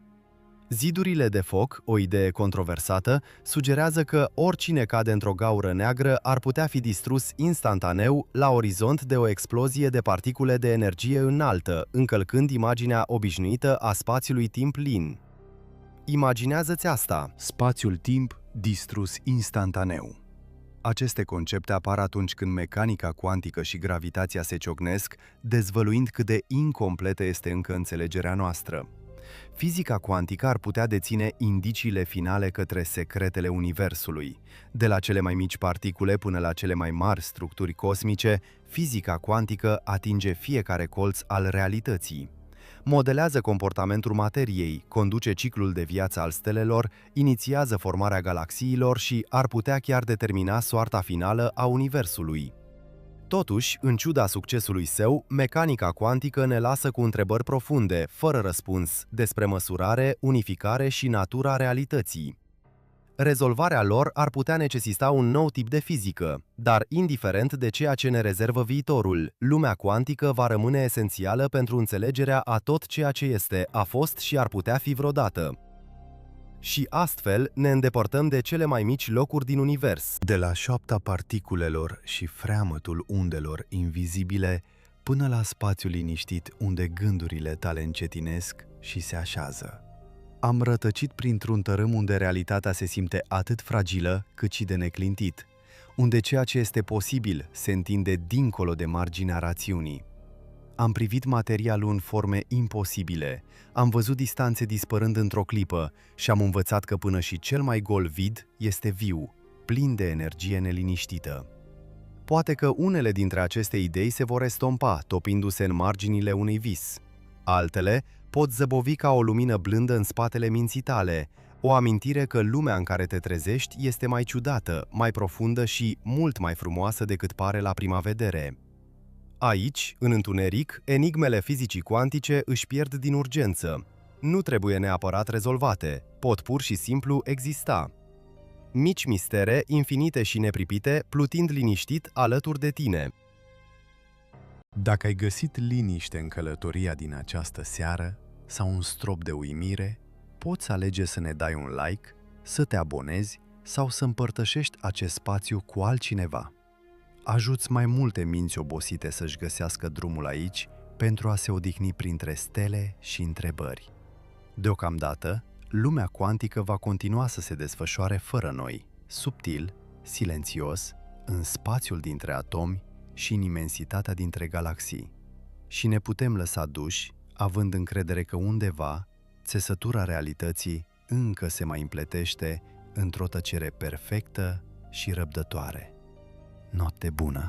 Zidurile de foc, o idee controversată, sugerează că oricine cade într-o gaură neagră ar putea fi distrus instantaneu la orizont de o explozie de particule de energie înaltă, încălcând imaginea obișnuită a spațiului-timp lin. Imaginează-ți asta! Spațiul-timp distrus instantaneu. Aceste concepte apar atunci când mecanica cuantică și gravitația se ciocnesc, dezvăluind cât de incompletă este încă înțelegerea noastră. Fizica cuantică ar putea deține indiciile finale către secretele universului. De la cele mai mici particule până la cele mai mari structuri cosmice, fizica cuantică atinge fiecare colț al realității. Modelează comportamentul materiei, conduce ciclul de viață al stelelor, inițiază formarea galaxiilor și ar putea chiar determina soarta finală a universului. Totuși, în ciuda succesului său, mecanica cuantică ne lasă cu întrebări profunde, fără răspuns, despre măsurare, unificare și natura realității. Rezolvarea lor ar putea necesita un nou tip de fizică, dar indiferent de ceea ce ne rezervă viitorul, lumea cuantică va rămâne esențială pentru înțelegerea a tot ceea ce este, a fost și ar putea fi vreodată. Și astfel ne îndepărtăm de cele mai mici locuri din univers. De la șoapta particulelor și freamătul undelor invizibile, până la spațiul liniștit unde gândurile tale încetinesc și se așează. Am rătăcit printr-un tărâm unde realitatea se simte atât fragilă cât și de neclintit, unde ceea ce este posibil se întinde dincolo de marginea rațiunii. Am privit materialul în forme imposibile, am văzut distanțe dispărând într-o clipă și am învățat că până și cel mai gol vid este viu, plin de energie neliniștită. Poate că unele dintre aceste idei se vor estompa, topindu-se în marginile unui vis. Altele pot zăbovi ca o lumină blândă în spatele minții tale, o amintire că lumea în care te trezești este mai ciudată, mai profundă și mult mai frumoasă decât pare la prima vedere. Aici, în întuneric, enigmele fizicii cuantice își pierd din urgență. Nu trebuie neapărat rezolvate, pot pur și simplu exista. Mici mistere, infinite și nepripite, plutind liniștit alături de tine. Dacă ai găsit liniște în călătoria din această seară sau un strop de uimire, poți alege să ne dai un like, să te abonezi sau să împărtășești acest spațiu cu altcineva. Ajuți mai multe minți obosite să-și găsească drumul aici pentru a se odihni printre stele și întrebări. Deocamdată, lumea cuantică va continua să se desfășoare fără noi, subtil, silențios, în spațiul dintre atomi și în imensitatea dintre galaxii. Și ne putem lăsa duși, având încredere că undeva, țesătura realității încă se mai împletește într-o tăcere perfectă și răbdătoare. Noapte bună!